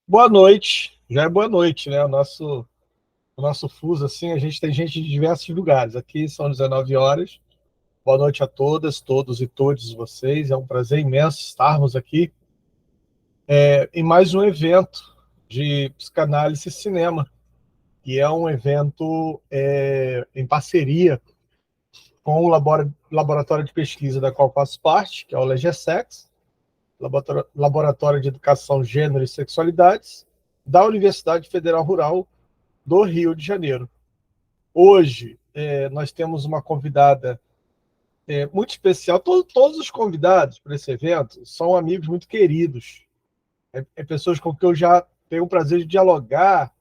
Boa noite, já é boa noite, né? O nosso fuso, assim, a gente tem gente de diversos lugares. Aqui são 19 horas. Boa noite a todas, todos e todos vocês. É um prazer imenso estarmos aqui em mais um evento de psicanálise e cinema, que é um evento em parceria com o laboratório de pesquisa da qual faço parte, que é o LegESEX, Laboratório de Educação, Gênero e Sexualidades, da Universidade Federal Rural do Rio de Janeiro. Hoje, nós temos uma convidada muito especial. Todos os convidados para esse evento são amigos muito queridos. Pessoas com quem eu já tenho o prazer de dialogar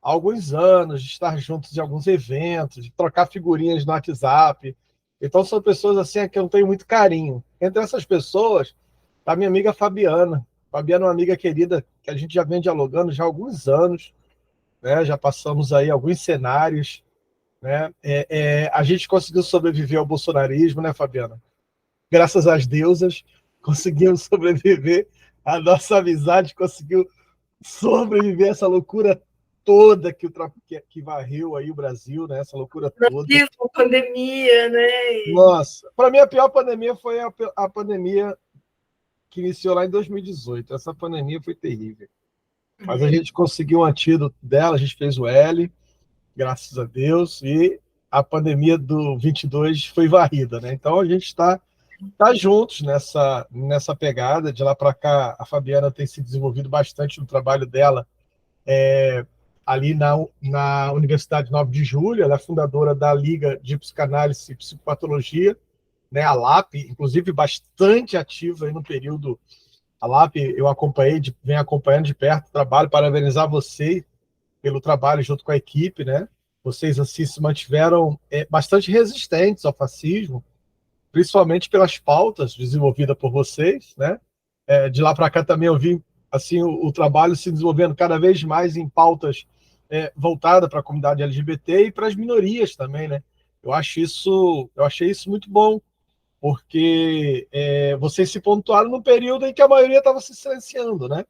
há alguns anos, de estar juntos em alguns eventos, de trocar figurinhas no WhatsApp. Então, são pessoas assim a que eu tenho muito carinho. Entre essas pessoas, está minha amiga Fabiana. Fabiana é uma amiga querida que a gente já vem dialogando já há alguns anos, né? Já passamos aí alguns cenários, né? A gente conseguiu sobreviver ao bolsonarismo, né, Fabiana? Graças às deusas, conseguimos sobreviver. A nossa amizade conseguiu sobreviver a essa loucura toda que varreu aí o Brasil, né? Essa loucura toda. Isso, a pandemia, né? Nossa, para mim a pior pandemia foi a pandemia que iniciou lá em 2018. Essa pandemia foi terrível. Mas a gente conseguiu um antídoto dela, a gente fez o L, graças a Deus, e a pandemia do 22 foi varrida, né? Então a gente está juntos nessa pegada. De lá para cá, a Fabiana tem se desenvolvido bastante no trabalho dela ali na Universidade 9 de Julho. Ela é fundadora da Liga de Psicanálise e Psicopatologia, né, a LAP, inclusive bastante ativa aí no período. A LAP eu acompanhei, venho acompanhando de perto o trabalho, parabenizar você pelo trabalho junto com a equipe, né? Vocês assim se mantiveram bastante resistentes ao fascismo, principalmente pelas pautas desenvolvidas por vocês, né? De lá para cá também eu vi assim o trabalho se desenvolvendo cada vez mais em pautas voltadas para a comunidade LGBT e para as minorias também, né? Eu achei isso muito bom, porque vocês se pontuaram no período em que a maioria estava se silenciando, né?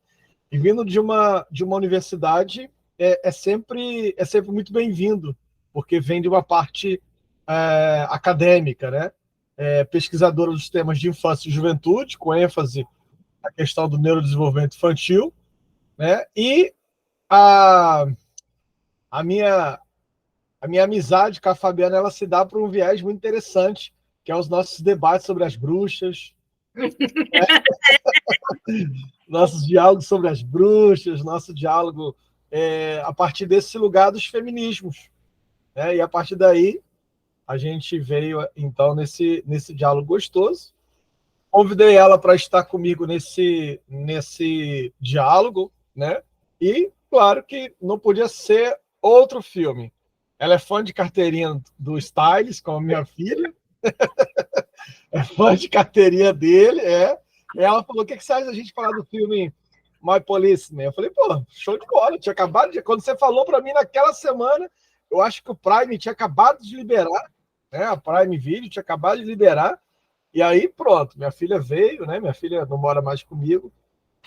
E vindo de uma universidade é sempre muito bem-vindo, porque vem de uma parte acadêmica, né? Pesquisadora dos temas de infância e juventude, com ênfase na questão do neurodesenvolvimento infantil, né? E a, a, minha, a minha amizade com a Fabiana, ela se dá por um viés muito interessante, que é os nossos debates sobre as bruxas, nossos diálogos sobre as bruxas, nosso diálogo a partir desse lugar dos feminismos, né? E a partir daí a gente veio então nesse diálogo gostoso. Convidei ela para estar comigo nesse diálogo, né? E claro que não podia ser outro filme. Ela é fã de carteirinha do Styles, como minha filha, é fã de carteirinha dele, é. E ela falou: o que você acha da gente falar do filme My Policeman? Eu falei: pô, show de bola. Tinha acabado de. Quando você falou para mim naquela semana, eu acho que o Prime tinha acabado de liberar, né? A Prime Video tinha acabado de liberar. E aí, pronto, minha filha veio, né? Minha filha não mora mais comigo,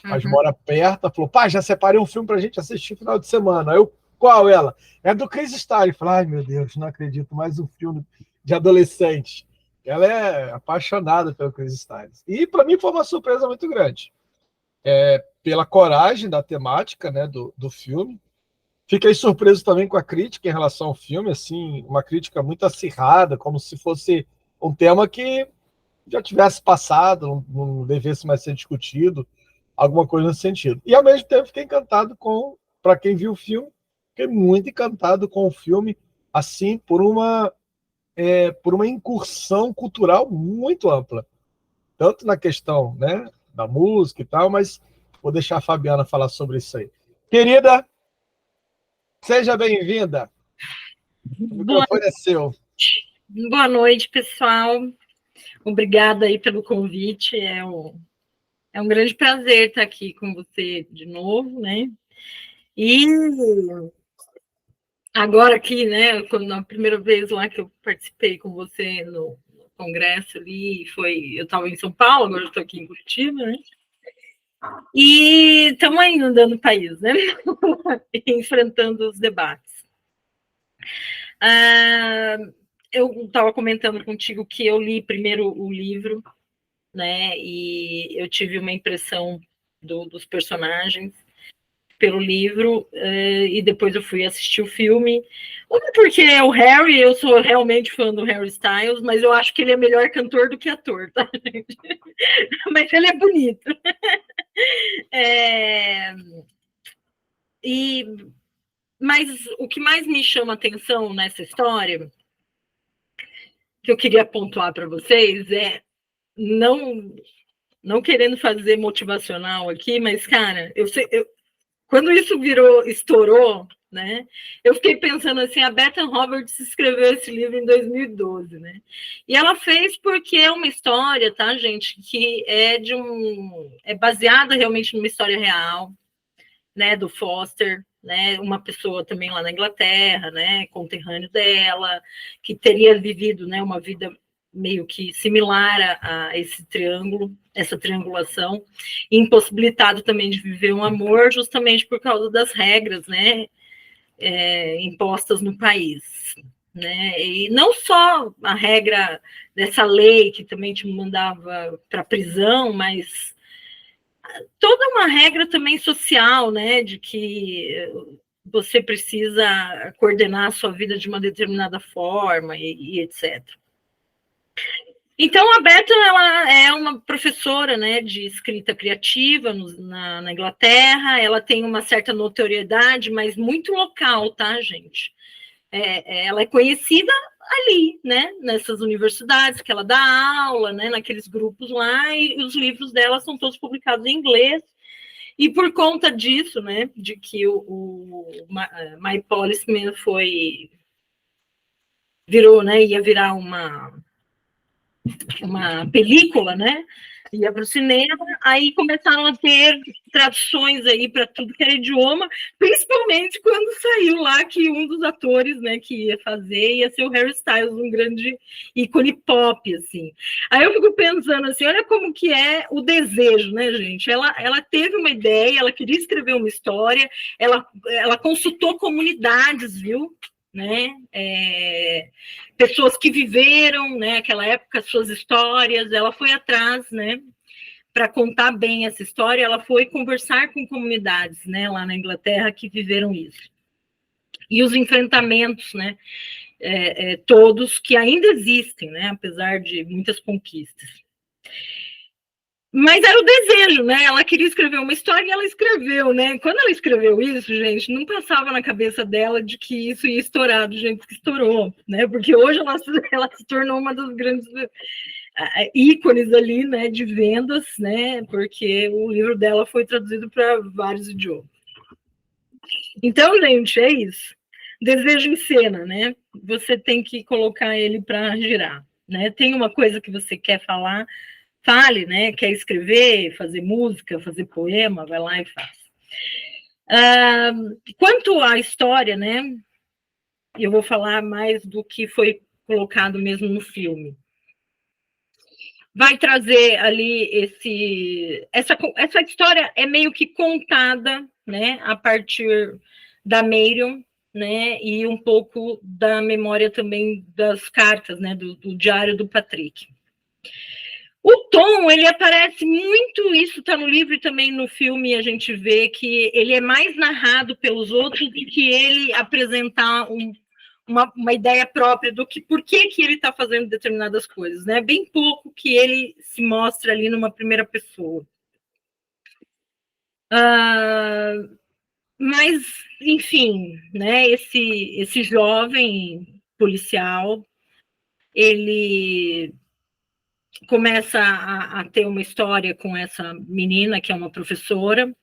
mas Uhum. mora perto. Ela falou: pai, já separei um filme pra gente assistir no final de semana. Aí eu: qual ela? É do Chris Stein. Eu falei: ai, meu Deus, não acredito, mais um filme de adolescente. Ela é apaixonada pelo Chris Stein. E para mim foi uma surpresa muito grande. Pela coragem da temática, né, do filme. Fiquei surpreso também com a crítica em relação ao filme, assim, uma crítica muito acirrada, como se fosse um tema que já tivesse passado, não devesse mais ser discutido, alguma coisa nesse sentido. E ao mesmo tempo fiquei encantado para quem viu o filme, fiquei muito encantado com o filme, assim, por uma incursão cultural muito ampla, tanto na questão, né, da música e tal, mas vou deixar a Fabiana falar sobre isso aí. Querida, seja bem-vinda. O Boa, microfone é seu. boa noite, pessoal. Obrigada aí pelo convite. É um grande prazer estar aqui com você de novo, né? E agora aqui, né, quando na primeira vez lá que eu participei com você no congresso ali, eu estava em São Paulo, agora eu estou aqui em Curitiba, né? E estamos aí andando no país, né? Enfrentando os debates. Eu estava comentando contigo que eu li primeiro o livro, né? E eu tive uma impressão dos personagens pelo livro, e depois eu fui assistir o filme. Uma porque é o Harry, eu sou realmente fã do Harry Styles, mas eu acho que ele é melhor cantor do que ator, tá, gente? Mas ele é bonito. Mas o que mais me chama atenção nessa história, que eu queria pontuar para vocês, é não querendo fazer motivacional aqui, mas, cara, quando isso estourou, né? Eu fiquei pensando assim, a Beth Roberts escreveu esse livro em 2012, né? E ela fez porque é uma história, tá, gente, que é baseada realmente numa história real, né, do Foster, né, uma pessoa também lá na Inglaterra, né, conterrâneo dela, que teria vivido, né, uma vida meio que similar a esse triângulo, essa triangulação, e impossibilitado também de viver um amor justamente por causa das regras, né, impostas no país, né, e não só a regra dessa lei que também te mandava para a prisão, mas toda uma regra também social, né, de que você precisa coordenar a sua vida de uma determinada forma e etc. Então, a Beth, ela é uma professora, né, de escrita criativa na Inglaterra, ela tem uma certa notoriedade, mas muito local, tá, gente? Ela é conhecida ali, né, nessas universidades que ela dá aula, né, naqueles grupos lá, e os livros dela são todos publicados em inglês, e por conta disso, né, de que o My Policeman ia virar uma película, né? Ia para o cinema, aí começaram a ter traduções aí para tudo que era idioma, principalmente quando saiu lá que um dos atores, né, que ia fazer ia ser o Harry Styles, um grande ícone pop, assim. Aí eu fico pensando assim, olha como que é o desejo, né, gente? Ela teve uma ideia, ela queria escrever uma história, ela consultou comunidades, viu? Né? Pessoas que viveram, né, aquela época, suas histórias, ela foi atrás, né, para contar bem essa história, ela foi conversar com comunidades, né, lá na Inglaterra que viveram isso. E os enfrentamentos, né, todos que ainda existem, né, apesar de muitas conquistas. Mas era o desejo, né? Ela queria escrever uma história e ela escreveu, né? Quando ela escreveu isso, gente, não passava na cabeça dela de que isso ia estourar do jeito que estourou, né? Porque hoje ela se tornou uma das grandes ícones ali, né, de vendas, né? Porque o livro dela foi traduzido para vários idiomas. Então, gente, é isso. Desejo em cena, né? Você tem que colocar ele para girar, né? Tem uma coisa que você quer falar, fale, né? Quer escrever, fazer música, fazer poema, vai lá e faz. Quanto à história, né? Eu vou falar mais do que foi colocado mesmo no filme. Vai trazer ali essa história é meio que contada, né? A partir da Marion, né? E um pouco da memória também das cartas, né? Do diário do Patrick. O tom, ele aparece muito, isso está no livro e também no filme a gente vê que ele é mais narrado pelos outros do que ele apresentar uma ideia própria do que por que ele está fazendo determinadas coisas, né? Bem pouco que ele se mostra ali numa primeira pessoa. Mas, enfim, né? Esse jovem policial, ele começa a ter uma história com essa menina, que é uma professora,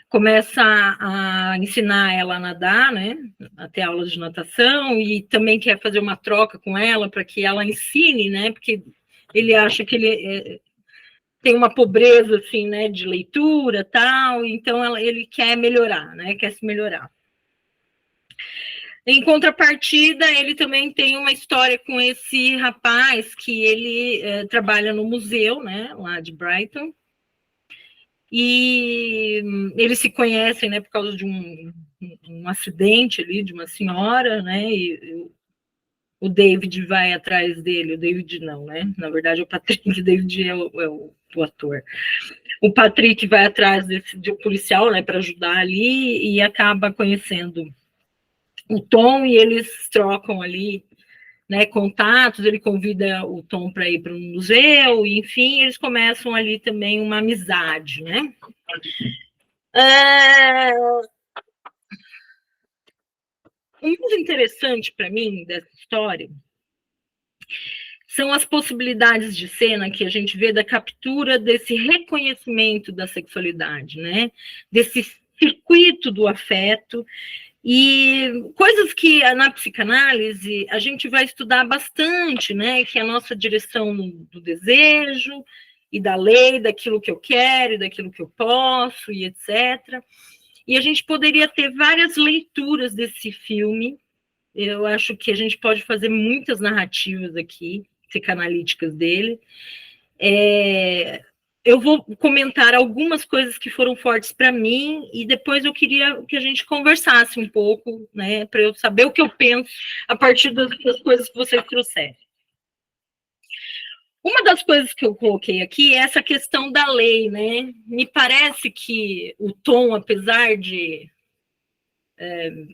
começa a ensinar ela a nadar, né, a ter aulas de natação, e também quer fazer uma troca com ela para que ela ensine, né, porque ele acha que ele tem uma pobreza, assim, né, de leitura, tal, então ele quer melhorar, né, quer se melhorar. Em contrapartida, ele também tem uma história com esse rapaz que ele trabalha no museu, né, lá de Brighton, e eles se conhecem, né, por causa de um acidente ali de uma senhora, né, e o David vai atrás dele, o David não, né, na verdade é o Patrick, o David é o ator. O Patrick vai atrás de um policial, né, para ajudar ali, e acaba conhecendo o Tom, e eles trocam ali, né, contatos, ele convida o Tom para ir para um museu, e, enfim, eles começam ali também uma amizade, né. O mais interessante para mim dessa história são as possibilidades de cena que a gente vê da captura desse reconhecimento da sexualidade, né? Desse circuito do afeto, e coisas que na psicanálise a gente vai estudar bastante, né? Que é a nossa direção do desejo e da lei, daquilo que eu quero, daquilo que eu posso, e etc. E a gente poderia ter várias leituras desse filme. Eu acho que a gente pode fazer muitas narrativas aqui, psicanalíticas dele. Eu vou comentar algumas coisas que foram fortes para mim, e depois eu queria que a gente conversasse um pouco, né, para eu saber o que eu penso a partir das coisas que vocês trouxeram. Uma das coisas que eu coloquei aqui é essa questão da lei, né? Me parece que o Tom, apesar de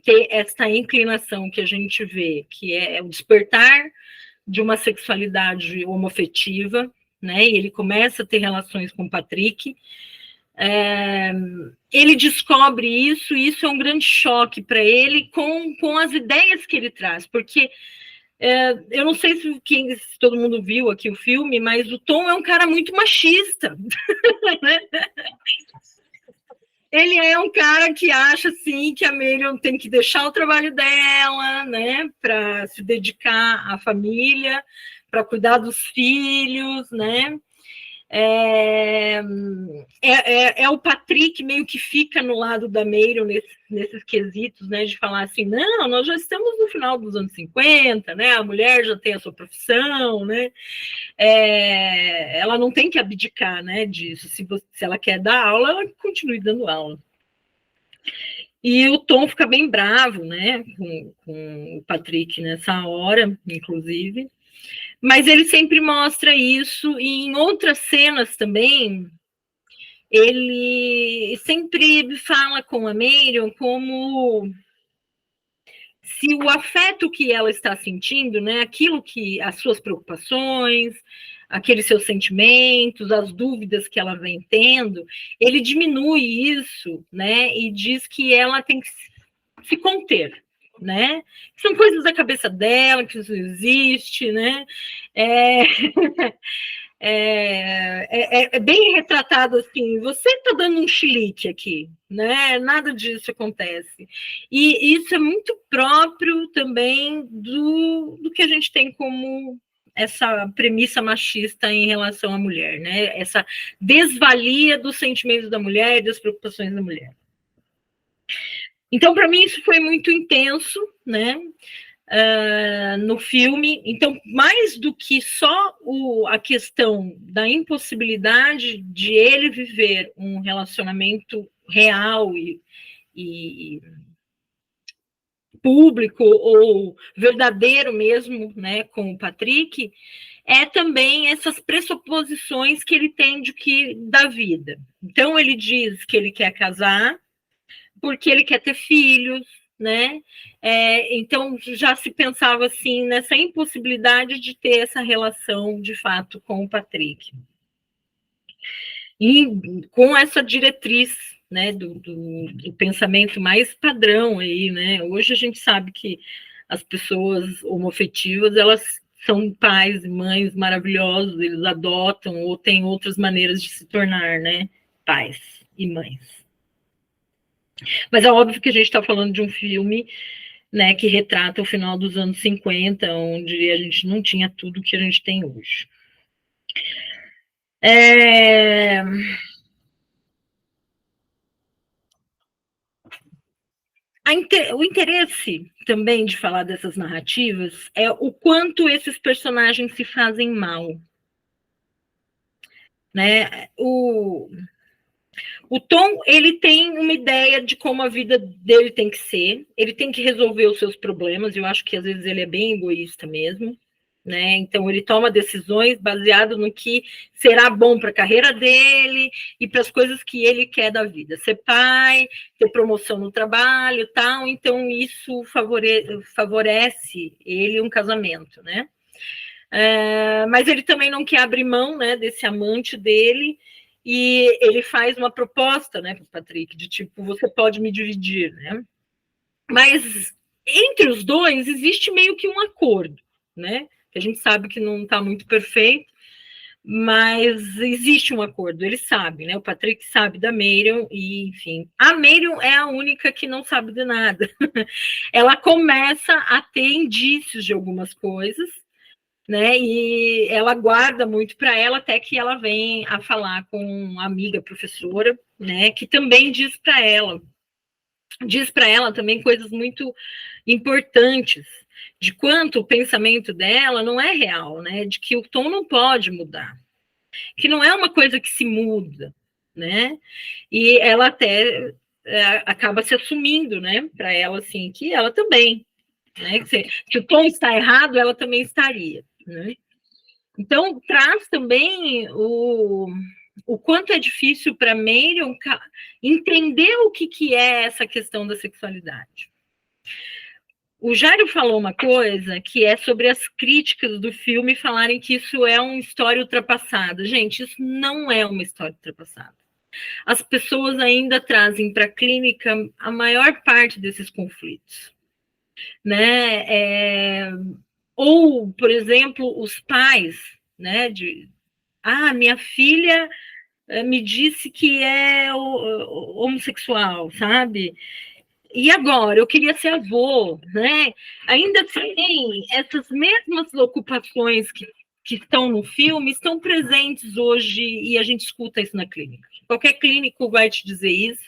ter essa inclinação que a gente vê, que é o despertar de uma sexualidade homoafetiva, né? E ele começa a ter relações com o Patrick. Ele descobre isso, e isso é um grande choque para ele com as ideias que ele traz, porque eu não sei se todo mundo viu aqui o filme, mas o Tom é um cara muito machista. Ele é um cara que acha assim que a Marion tem que deixar o trabalho dela, né, para se dedicar à família, para cuidar dos filhos, né? É o Patrick meio que fica no lado da Marion nesses quesitos, né, de falar assim, não, nós já estamos no final dos anos 50, né, a mulher já tem a sua profissão, né, ela não tem que abdicar, né, disso, se ela quer dar aula, ela continue dando aula. E o Tom fica bem bravo, né, com o Patrick nessa hora, inclusive. Mas ele sempre mostra isso, e em outras cenas também, ele sempre fala com a Marion como se o afeto que ela está sentindo, né, aquilo que as suas preocupações, aqueles seus sentimentos, as dúvidas que ela vem tendo, ele diminui isso, né, e diz que ela tem que se conter, né? São coisas da cabeça dela, que isso existe, né? É bem retratado assim, você está dando um chilique aqui, né? Nada disso acontece. E isso é muito próprio também do que a gente tem como essa premissa machista em relação à mulher, né? Essa desvalia dos sentimentos da mulher e das preocupações da mulher. Então, para mim, isso foi muito intenso, né? No filme. Então, mais do que só a questão da impossibilidade de ele viver um relacionamento real e público ou verdadeiro mesmo, né, com o Patrick, é também essas pressuposições que ele tem da vida. Então, ele diz que ele quer casar porque ele quer ter filhos, né? Então já se pensava assim nessa impossibilidade de ter essa relação de fato com o Patrick. E com essa diretriz, né, do pensamento mais padrão aí, né? Hoje a gente sabe que as pessoas homoafetivas, elas são pais e mães maravilhosos, eles adotam ou têm outras maneiras de se tornar, né, pais e mães. Mas é óbvio que a gente está falando de um filme, né, que retrata o final dos anos 50, onde a gente não tinha tudo que a gente tem hoje. O interesse também de falar dessas narrativas é o quanto esses personagens se fazem mal. Né? O Tom, ele tem uma ideia de como a vida dele tem que ser, ele tem que resolver os seus problemas, eu acho que às vezes ele é bem egoísta mesmo, né? Então ele toma decisões baseado no que será bom para a carreira dele e para as coisas que ele quer da vida, ser pai, ter promoção no trabalho, tal, então isso favorece ele um casamento, né? Mas ele também não quer abrir mão, né, desse amante dele, e ele faz uma proposta, né, para o Patrick, de tipo, você pode me dividir, né? Mas entre os dois existe meio que um acordo, né? A gente sabe que não está muito perfeito, mas existe um acordo, ele sabe, né? O Patrick sabe da Marion, e enfim, a Marion é a única que não sabe de nada. Ela começa a ter indícios de algumas coisas, né? E ela guarda muito para ela, até que ela vem a falar com uma amiga professora, né? Que também diz para ela também coisas muito importantes, de quanto o pensamento dela não é real, né? De que o Tom não pode mudar, que não é uma coisa que se muda, né? E ela até acaba se assumindo, né? Para ela assim, que ela também, né? Que o Tom está errado, ela também estaria, né? Então, traz também o quanto é difícil para Marion entender o que é essa questão da sexualidade. O Jairo falou uma coisa que é sobre as críticas do filme falarem que isso é uma história ultrapassada. Gente, isso não é uma história ultrapassada. As pessoas ainda trazem para a clínica a maior parte desses conflitos, né? Ou, por exemplo, os pais, né? Minha filha me disse que é homossexual, sabe? E agora? Eu queria ser avô, né? Ainda tem essas mesmas ocupações que estão no filme, estão presentes hoje, e a gente escuta isso na clínica. Qualquer clínico vai te dizer isso,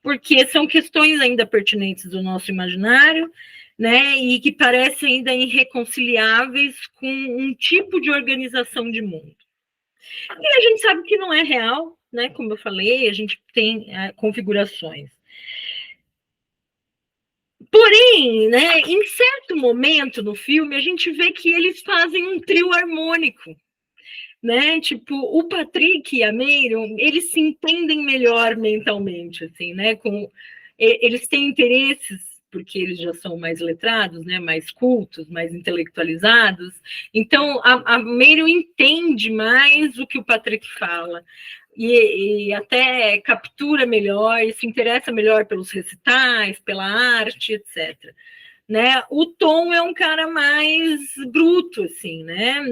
porque são questões ainda pertinentes do nosso imaginário, né? E que parecem ainda irreconciliáveis com um tipo de organização de mundo. E a gente sabe que não é real, né? Como eu falei, a gente tem configurações. Porém, né, em certo momento no filme, a gente vê que eles fazem um trio harmônico, né? Tipo, o Patrick e a Marion, eles se entendem melhor mentalmente, assim, né? Eles têm interesses, porque eles já são mais letrados, né? Mais cultos, mais intelectualizados. Então, a Marion entende mais o que o Patrick fala. E até captura melhor, e se interessa melhor pelos recitais, pela arte, etc. Né? O Tom é um cara mais bruto, assim, né?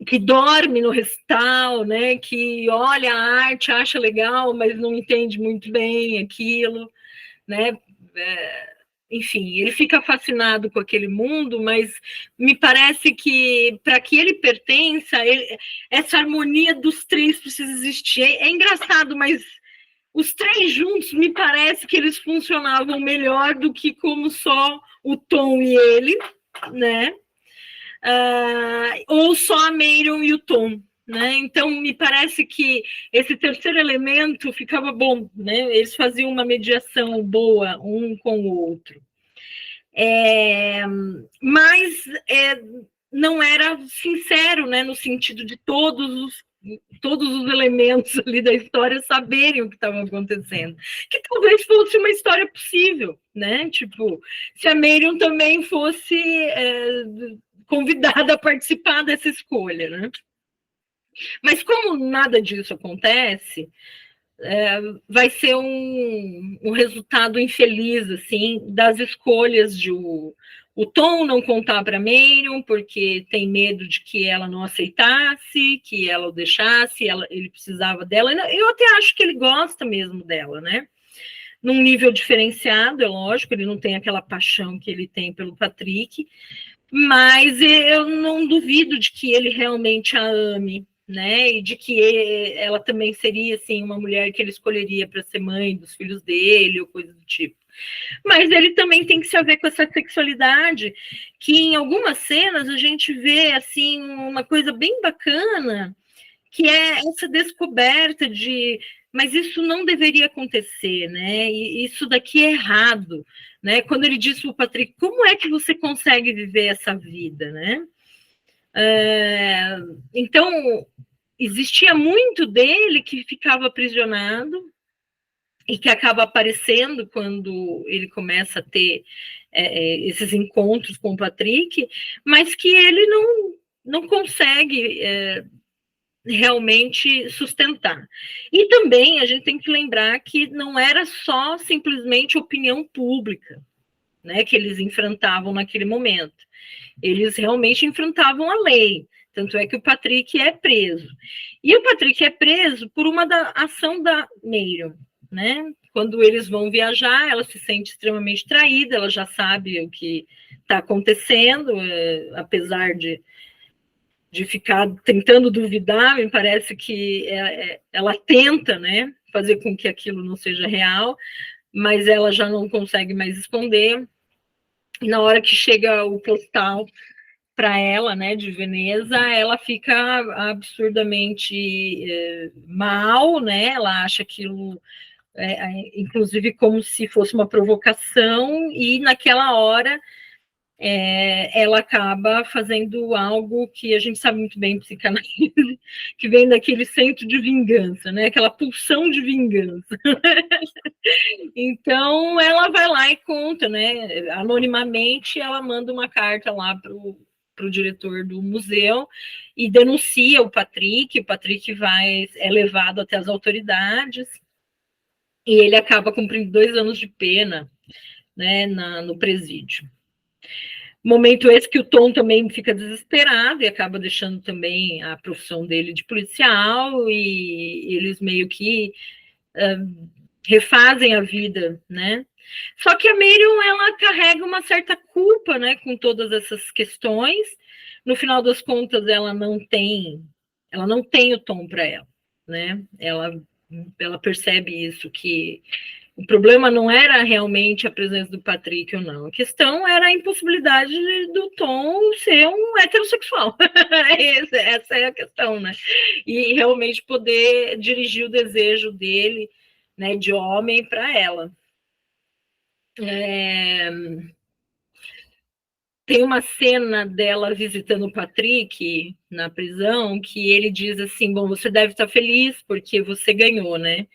Que dorme no recital, né? Que olha a arte, acha legal, mas não entende muito bem aquilo, né? Enfim, ele fica fascinado com aquele mundo, mas me parece que para que ele pertença, essa harmonia dos três precisa existir. É engraçado, mas os três juntos me parece que eles funcionavam melhor do que como só o Tom e ele, né? Ou só a Marion e o Tom. Né? Então, me parece que esse terceiro elemento ficava bom, né? Eles faziam uma mediação boa um com o outro. Mas não era sincero, né? No sentido de todos os elementos ali da história saberem o que estava acontecendo. Que talvez fosse uma história possível, né? Tipo, se a Marion também fosse convidada a participar dessa escolha, né? Mas como nada disso acontece, vai ser um resultado infeliz, assim, das escolhas de o Tom não contar para a Marion, porque tem medo de que ela não aceitasse, que ela o deixasse, ele precisava dela. Eu até acho que ele gosta mesmo dela, né? Num nível diferenciado, é lógico, ele não tem aquela paixão que ele tem pelo Patrick, mas eu não duvido de que ele realmente a ame, né? E de que ela também seria assim uma mulher que ele escolheria para ser mãe dos filhos dele ou coisa do tipo. Mas ele também tem que se haver com essa sexualidade, que em algumas cenas a gente vê assim uma coisa bem bacana, que é essa descoberta de, mas isso não deveria acontecer, né? E isso daqui é errado, né? Quando ele disse para o Patrick, como é que você consegue viver essa vida, né? Então, existia muito dele que ficava aprisionado e que acaba aparecendo quando ele começa a ter esses encontros com o Patrick, mas que ele não consegue realmente sustentar. E também a gente tem que lembrar que não era só simplesmente opinião pública, né, que eles enfrentavam naquele momento. Eles realmente enfrentavam a lei. Tanto é que o Patrick é preso. E o Patrick é preso por uma ação da Marion, né? Quando eles vão viajar, ela se sente extremamente traída, ela já sabe o que está acontecendo, apesar de ficar tentando duvidar, me parece que ela tenta, né, fazer com que aquilo não seja real, mas ela já não consegue mais esconder. E na hora que chega o postal para ela, né, de Veneza, ela fica absurdamente mal, né? Ela acha aquilo, inclusive, como se fosse uma provocação, e naquela hora ela acaba fazendo algo que a gente sabe muito bem em psicanálise, que vem daquele centro de vingança, né? Aquela pulsão de vingança. Então, ela vai lá e conta, né? Anonimamente, ela manda uma carta lá para o diretor do museu e denuncia o Patrick é levado até as autoridades e ele acaba cumprindo 2 anos de pena, né, no presídio. Momento esse que o Tom também fica desesperado e acaba deixando também a profissão dele de policial, e eles meio que refazem a vida, né? Só que a Marion, ela carrega uma certa culpa, né, com todas essas questões. No final das contas, ela não tem o Tom para ela, né? Ela percebe isso, que o problema não era realmente a presença do Patrick ou não. A questão era a impossibilidade do Tom ser um heterossexual. Essa é a questão, né? E realmente poder dirigir o desejo dele, né, de homem, para ela. Tem uma cena dela visitando o Patrick na prisão, que ele diz assim, bom, você deve estar feliz porque você ganhou, né?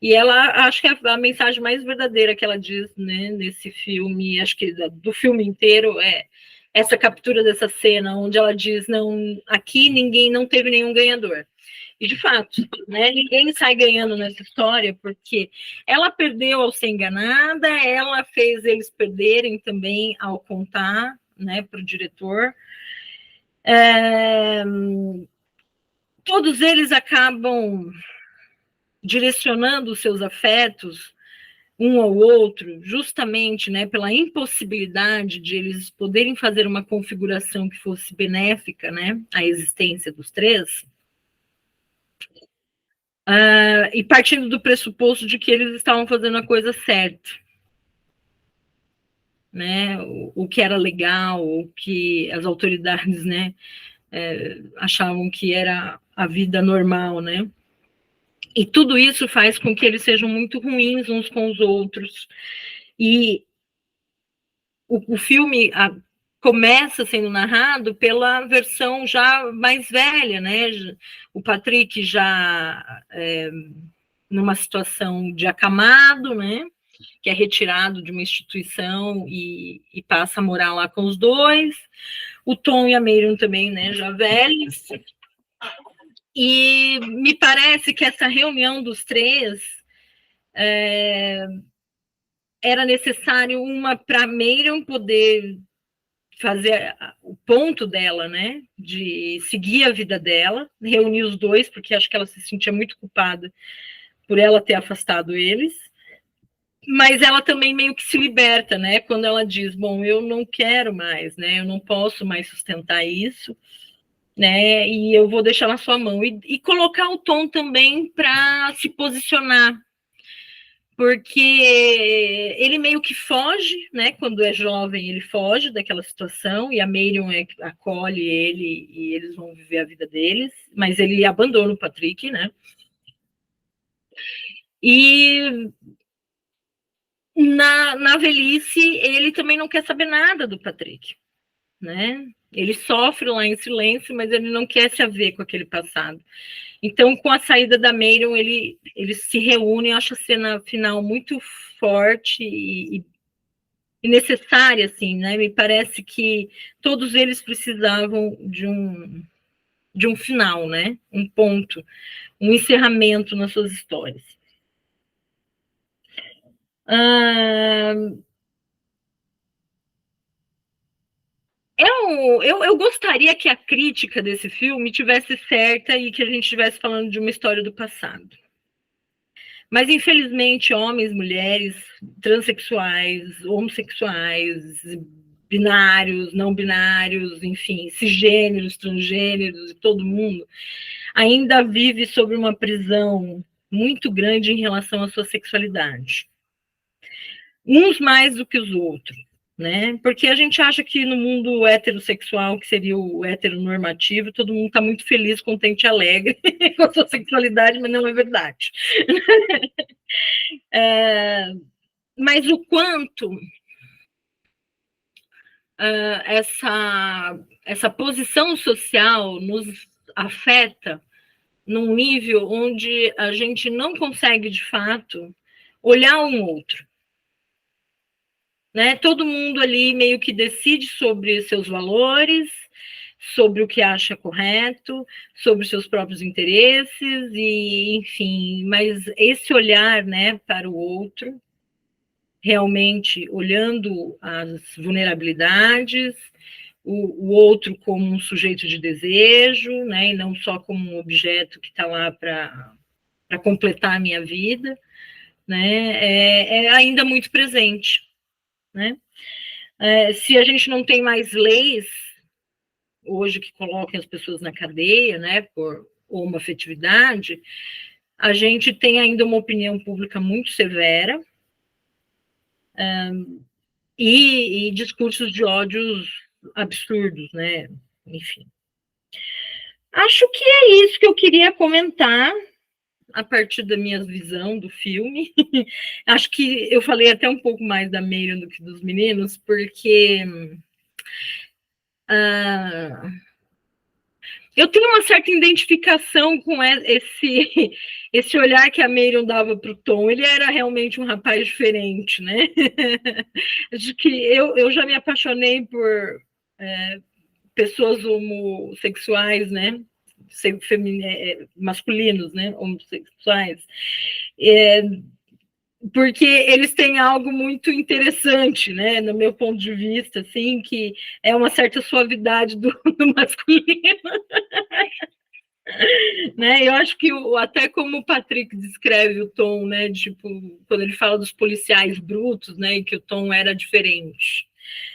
E ela, acho que a mensagem mais verdadeira que ela diz, né, nesse filme, acho que do filme inteiro, é essa captura dessa cena, onde ela diz, não, aqui ninguém, não teve nenhum ganhador. E, de fato, né, ninguém sai ganhando nessa história, porque ela perdeu ao ser enganada, ela fez eles perderem também ao contar, né, para o diretor. Todos eles acabam direcionando os seus afetos um ao outro, justamente, né, pela impossibilidade de eles poderem fazer uma configuração que fosse benéfica, né, à existência dos três, e partindo do pressuposto de que eles estavam fazendo a coisa certa, né, o que era legal, o que as autoridades, né, achavam que era a vida normal, né. E tudo isso faz com que eles sejam muito ruins uns com os outros. E o filme começa sendo narrado pela versão já mais velha, né? O Patrick já numa situação de acamado, né? Que é retirado de uma instituição e passa a morar lá com os dois. O Tom e a Marion também, né? Já velhos. E me parece que essa reunião dos três era necessário uma para Marion poder fazer o ponto dela, né, de seguir a vida dela, reunir os dois, porque acho que ela se sentia muito culpada por ela ter afastado eles, mas ela também meio que se liberta, né, quando ela diz, bom, eu não quero mais, né, eu não posso mais sustentar isso, né, e eu vou deixar na sua mão, e colocar o Tom também para se posicionar, porque ele meio que foge, né? Quando é jovem, ele foge daquela situação, e a Marion acolhe ele e eles vão viver a vida deles, mas ele abandona o Patrick, né? E na velhice, ele também não quer saber nada do Patrick, né? Ele sofre lá em silêncio, mas ele não quer se haver com aquele passado. Então, com a saída da Marion, eles se reúnem. Eu acho a cena final muito forte e necessária, assim, né? Me parece que todos eles precisavam de um final, né? Um ponto, um encerramento nas suas histórias. Eu gostaria que a crítica desse filme tivesse certa e que a gente estivesse falando de uma história do passado. Mas, infelizmente, homens, mulheres, transexuais, homossexuais, binários, não binários, enfim, cisgêneros, transgêneros, todo mundo, ainda vive sob uma prisão muito grande em relação à sua sexualidade. Uns mais do que os outros, né? Porque a gente acha que no mundo heterossexual, que seria o heteronormativo, todo mundo está muito feliz, contente e alegre com a sua sexualidade, mas não é verdade. Mas o quanto essa posição social nos afeta num nível onde a gente não consegue, de fato, olhar um outro. Né? Todo mundo ali meio que decide sobre seus valores, sobre o que acha correto, sobre seus próprios interesses, e enfim, mas esse olhar, né, para o outro, realmente olhando as vulnerabilidades, o outro como um sujeito de desejo, né, e não só como um objeto que está lá para completar a minha vida, né, é ainda muito presente, né? Se a gente não tem mais leis hoje que coloquem as pessoas na cadeia, né, por homoafetividade, a gente tem ainda uma opinião pública muito severa, e discursos de ódios absurdos, né? Enfim. Acho que é isso que eu queria comentar a partir da minha visão do filme. Acho que eu falei até um pouco mais da Marion do que dos meninos, porque eu tenho uma certa identificação com esse olhar que a Marion dava para o Tom. Ele era realmente um rapaz diferente, né? Acho que eu já me apaixonei por pessoas homossexuais, né? Masculinos, né? Homossexuais. Porque eles têm algo muito interessante, né, no meu ponto de vista, assim, que é uma certa suavidade do masculino, né? Eu acho que até como o Patrick descreve o Tom, né, tipo, quando ele fala dos policiais brutos, né, e que o Tom era diferente,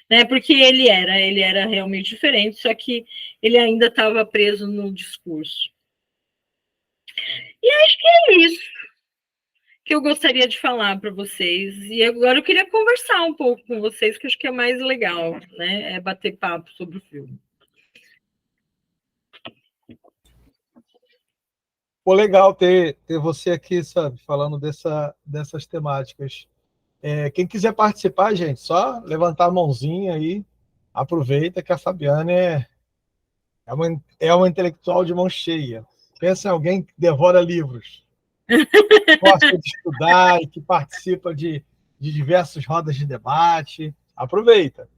né, porque ele era realmente diferente, só que ele ainda estava preso no discurso. E acho que é isso que eu gostaria de falar para vocês. E agora eu queria conversar um pouco com vocês, que acho que é mais legal, né? É bater papo sobre o filme. Pô, legal ter você aqui, sabe, falando dessas temáticas. Quem quiser participar, gente, só levantar a mãozinha aí, aproveita que a Fabiana é uma intelectual de mão cheia. Pensa em alguém que devora livros, gosta de estudar e que participa de diversas rodas de debate. Aproveita.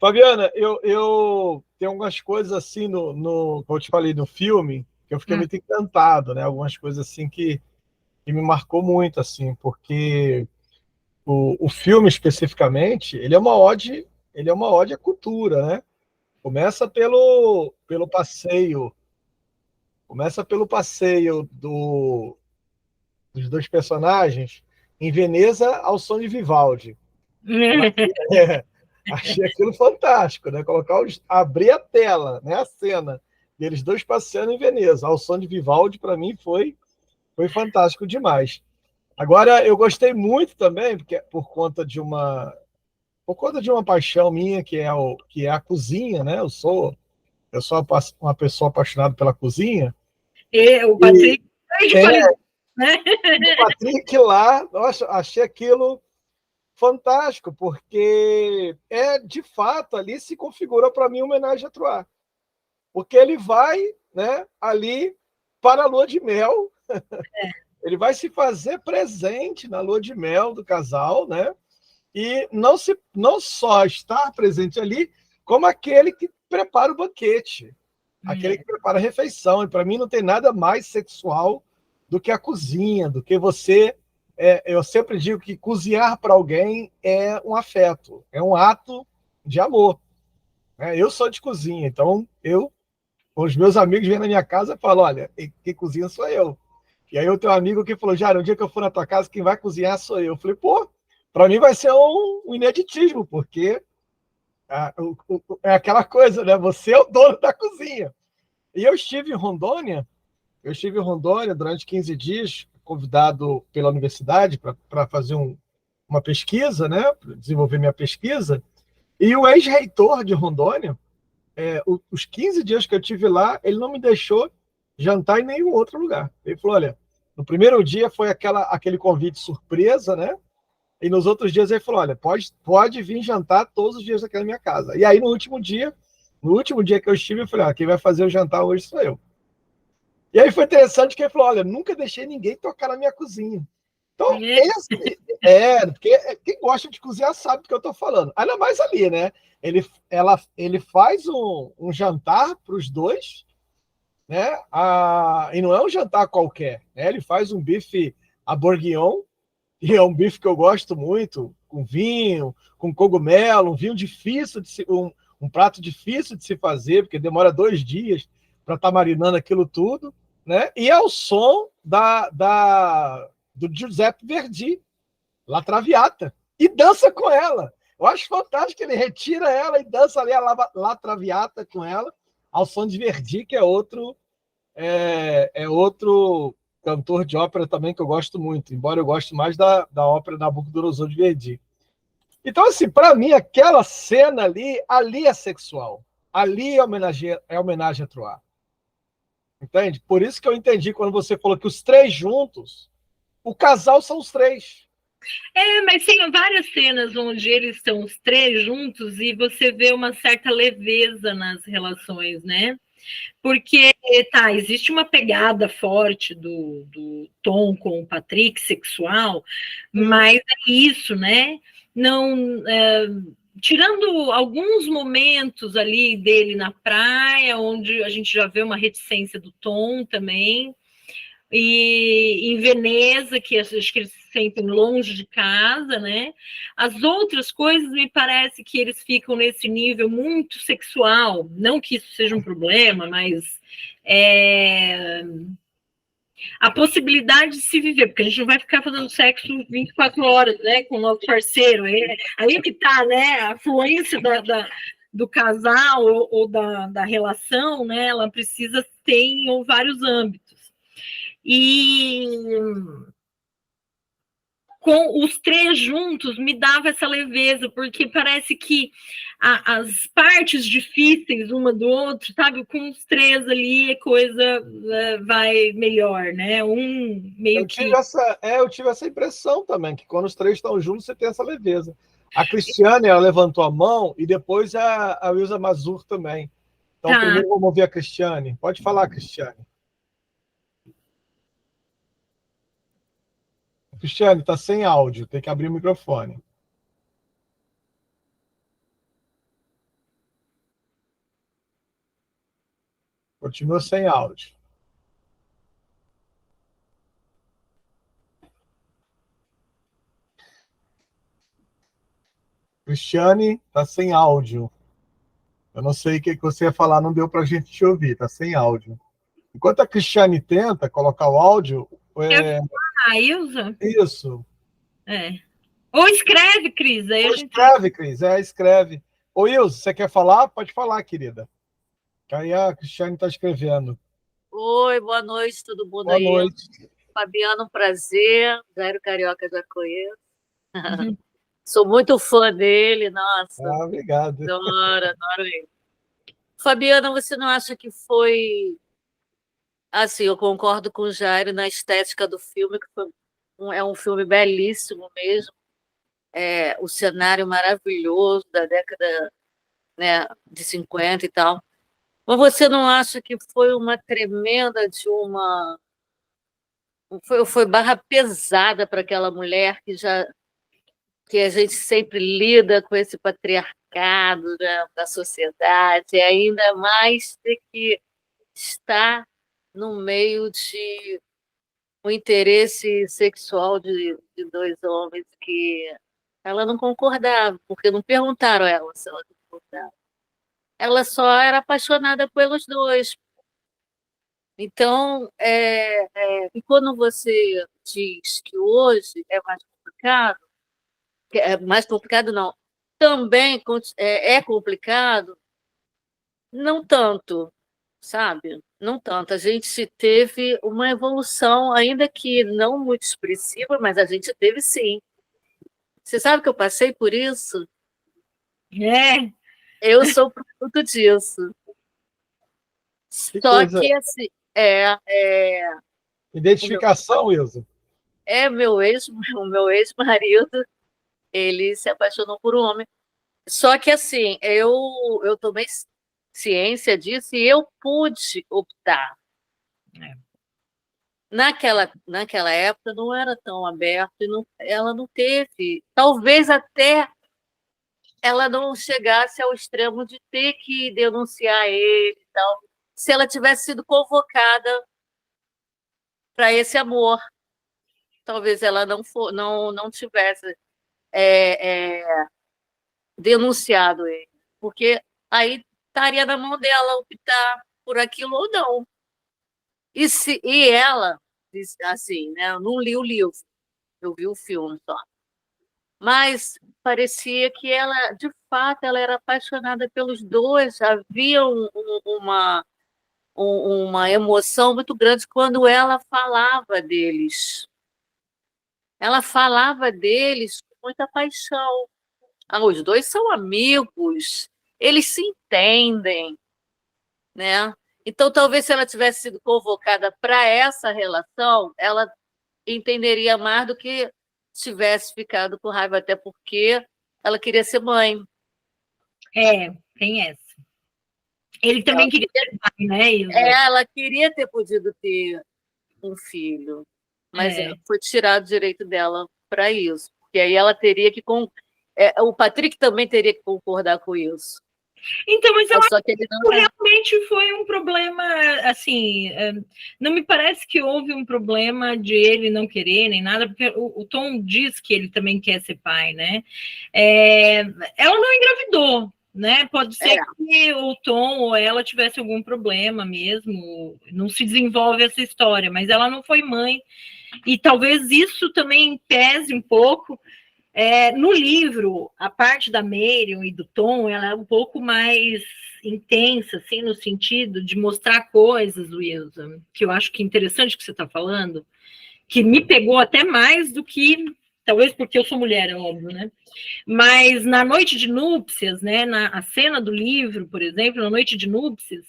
Fabiana, eu tenho algumas coisas assim como eu te falei, no filme, que eu fiquei muito encantado, né? Algumas coisas assim que me marcou muito, assim, porque o filme especificamente, ele é uma ode à cultura, né? Começa pelo passeio, dos dois personagens em Veneza ao som de Vivaldi. Achei aquilo fantástico, né? Abrir a tela, né? A cena deles dois passeando em Veneza ao som de Vivaldi, para mim foi fantástico demais. Agora, eu gostei muito também, porque por conta de uma paixão minha, que é a cozinha, né? Eu sou uma pessoa apaixonada pela cozinha. E o E Patrick de é, qualidade, né? o Patrick lá, nossa, achei aquilo fantástico, porque de fato ali se configurou para mim uma homenagem a Troar. Porque ele vai, né, ali para a lua de mel, ele vai se fazer presente na lua de mel do casal, né? E não só estar presente ali, como aquele que prepara o banquete, aquele que prepara a refeição. E para mim não tem nada mais sexual do que a cozinha, do que você. Eu sempre digo que cozinhar para alguém é um afeto, é um ato de amor. Né? Eu sou de cozinha, então os meus amigos vêm na minha casa e falam: olha, quem cozinha sou eu. E aí eu tenho um amigo que falou: Jair, um dia que eu for na tua casa, quem vai cozinhar sou eu. Eu falei: pô, para mim vai ser um ineditismo, porque é aquela coisa, né? Você é o dono da cozinha. E eu estive em Rondônia durante 15 dias, convidado pela universidade para fazer uma pesquisa, né? Para desenvolver minha pesquisa. E o ex-reitor de Rondônia, os 15 dias que eu tive lá, ele não me deixou jantar em nenhum outro lugar. Ele falou: olha, no primeiro dia foi aquele convite surpresa, né? E nos outros dias ele falou: olha, pode vir jantar todos os dias aqui na minha casa. E aí no último dia que eu estive, eu falei: quem vai fazer o jantar hoje sou eu. E aí foi interessante que ele falou: olha, nunca deixei ninguém tocar na minha cozinha. Então, porque quem gosta de cozinhar sabe do que eu estou falando. Ainda mais ali, né? Ele faz um jantar para os dois, né? E não é um jantar qualquer, né? Ele faz um bife à bourguignon, e é um bife que eu gosto muito, com vinho, com cogumelo, um vinho difícil um prato difícil de se fazer, porque demora 2 dias para estar marinando aquilo tudo, né? E é o som do Giuseppe Verdi, La Traviata, e dança com ela. Eu acho fantástico que ele retira ela e dança ali a La Traviata com ela, ao som de Verdi, que é outro cantor de ópera também que eu gosto muito, embora eu goste mais da ópera Nabucodonosor de Verdi. Então, assim, para mim, aquela cena ali é sexual. Ali é homenagem a Troar. Entende? Por isso que eu entendi quando você falou que os três juntos, o casal são os três. Mas tem várias cenas onde eles estão os três juntos e você vê uma certa leveza nas relações, né? Porque, existe uma pegada forte do Tom com o Patrick sexual, mas é isso, né? Não, tirando alguns momentos ali dele na praia, onde a gente já vê uma reticência do Tom também, e em Veneza, que acho que eles se sentem longe de casa, né? As outras coisas me parece que eles ficam nesse nível muito sexual, não que isso seja um problema, mas a possibilidade de se viver, porque a gente não vai ficar fazendo sexo 24 horas, né, com o nosso parceiro, aí que tá, né, a fluência do casal ou da relação, né, ela precisa ter em vários âmbitos. E com os três juntos me dava essa leveza, porque parece que as partes difíceis uma do outro, sabe, com os três ali a coisa vai melhor, né? Um meio que. Eu tive essa impressão também, que quando os três estão juntos, você tem essa leveza. A Cristiane, ela levantou a mão e depois a Wilza Mazur também. Então, primeiro vamos ouvir a Cristiane. Pode falar, Cristiane. Cristiane, está sem áudio, tem que abrir o microfone. Continua sem áudio. Cristiane, está sem áudio. Eu não sei o que você ia falar, não deu para a gente te ouvir, está sem áudio. Enquanto a Cristiane tenta colocar o áudio. A Ilza? Isso. Ou escreve, Cris. Aí Ou escreve, Cris, escreve. Ô, Ilza, você quer falar? Pode falar, querida. Que aí a Cristiane está escrevendo. Oi, boa noite, tudo bom Boa aí? noite. Fabiano, um prazer. Jairo Carioca já conheço. Uhum. Sou muito fã dele, nossa. Obrigado. Adoro ele. Fabiana, você não acha que foi... Assim, eu concordo com o Jairo na estética do filme, que é um filme belíssimo mesmo. O cenário maravilhoso da década, né, de 50 e tal. Mas você não acha que foi uma tremenda de uma... Foi barra pesada para aquela mulher que a gente sempre lida com esse patriarcado, né, da sociedade, e ainda mais ter que estar no meio de um interesse sexual de dois homens que ela não concordava, porque não perguntaram a ela se ela concordava. Ela só era apaixonada pelos dois. Então, e quando você diz que hoje é mais complicado não, também é complicado, não tanto, sabe? Não tanto. A gente teve uma evolução, ainda que não muito expressiva, mas a gente teve sim. Você sabe que eu passei por isso? É. Eu sou produto disso. Que Só coisa. que, assim, o meu, Identificação, Ilza. o meu ex-marido, ele se apaixonou por um homem. Só que, assim, eu tomei ciência disso e eu pude optar. É. Naquela época não era tão aberto e ela não teve. Talvez até ela não chegasse ao extremo de ter que denunciar ele e tal, se ela tivesse sido convocada para esse amor. Talvez ela não tivesse denunciado ele, porque aí estaria na mão dela optar por aquilo ou não. E ela, assim, né, eu não li o livro, eu vi o filme só. Mas parecia que ela, de fato, ela era apaixonada pelos dois. Havia uma emoção muito grande quando ela falava deles. Ela falava deles com muita paixão. Os dois são amigos, eles se entendem, né? Então, talvez se ela tivesse sido convocada para essa relação, ela entenderia mais do que tivesse ficado com raiva, até porque ela queria ser mãe. Tem essa. Ele também queria ser pai, né, Ilza? Ela queria ter podido ter um filho, mas foi tirado o direito dela para isso. Porque aí ela teria que. O Patrick também teria que concordar com isso. Então, mas eu Só acho que ele que realmente foi um problema, assim, não me parece que houve um problema de ele não querer nem nada, porque o Tom diz que ele também quer ser pai, né? Ela não engravidou, né? Pode ser que o Tom ou ela tivesse algum problema mesmo, não se desenvolve essa história, mas ela não foi mãe, e talvez isso também pese um pouco. No livro, a parte da Marion e do Tom, ela é um pouco mais intensa, assim, no sentido de mostrar coisas, Luísa, que eu acho que é interessante que você está falando, que me pegou até mais do que, talvez porque eu sou mulher, é óbvio, né? Mas na noite de núpcias, né, a cena do livro, por exemplo, na noite de núpcias,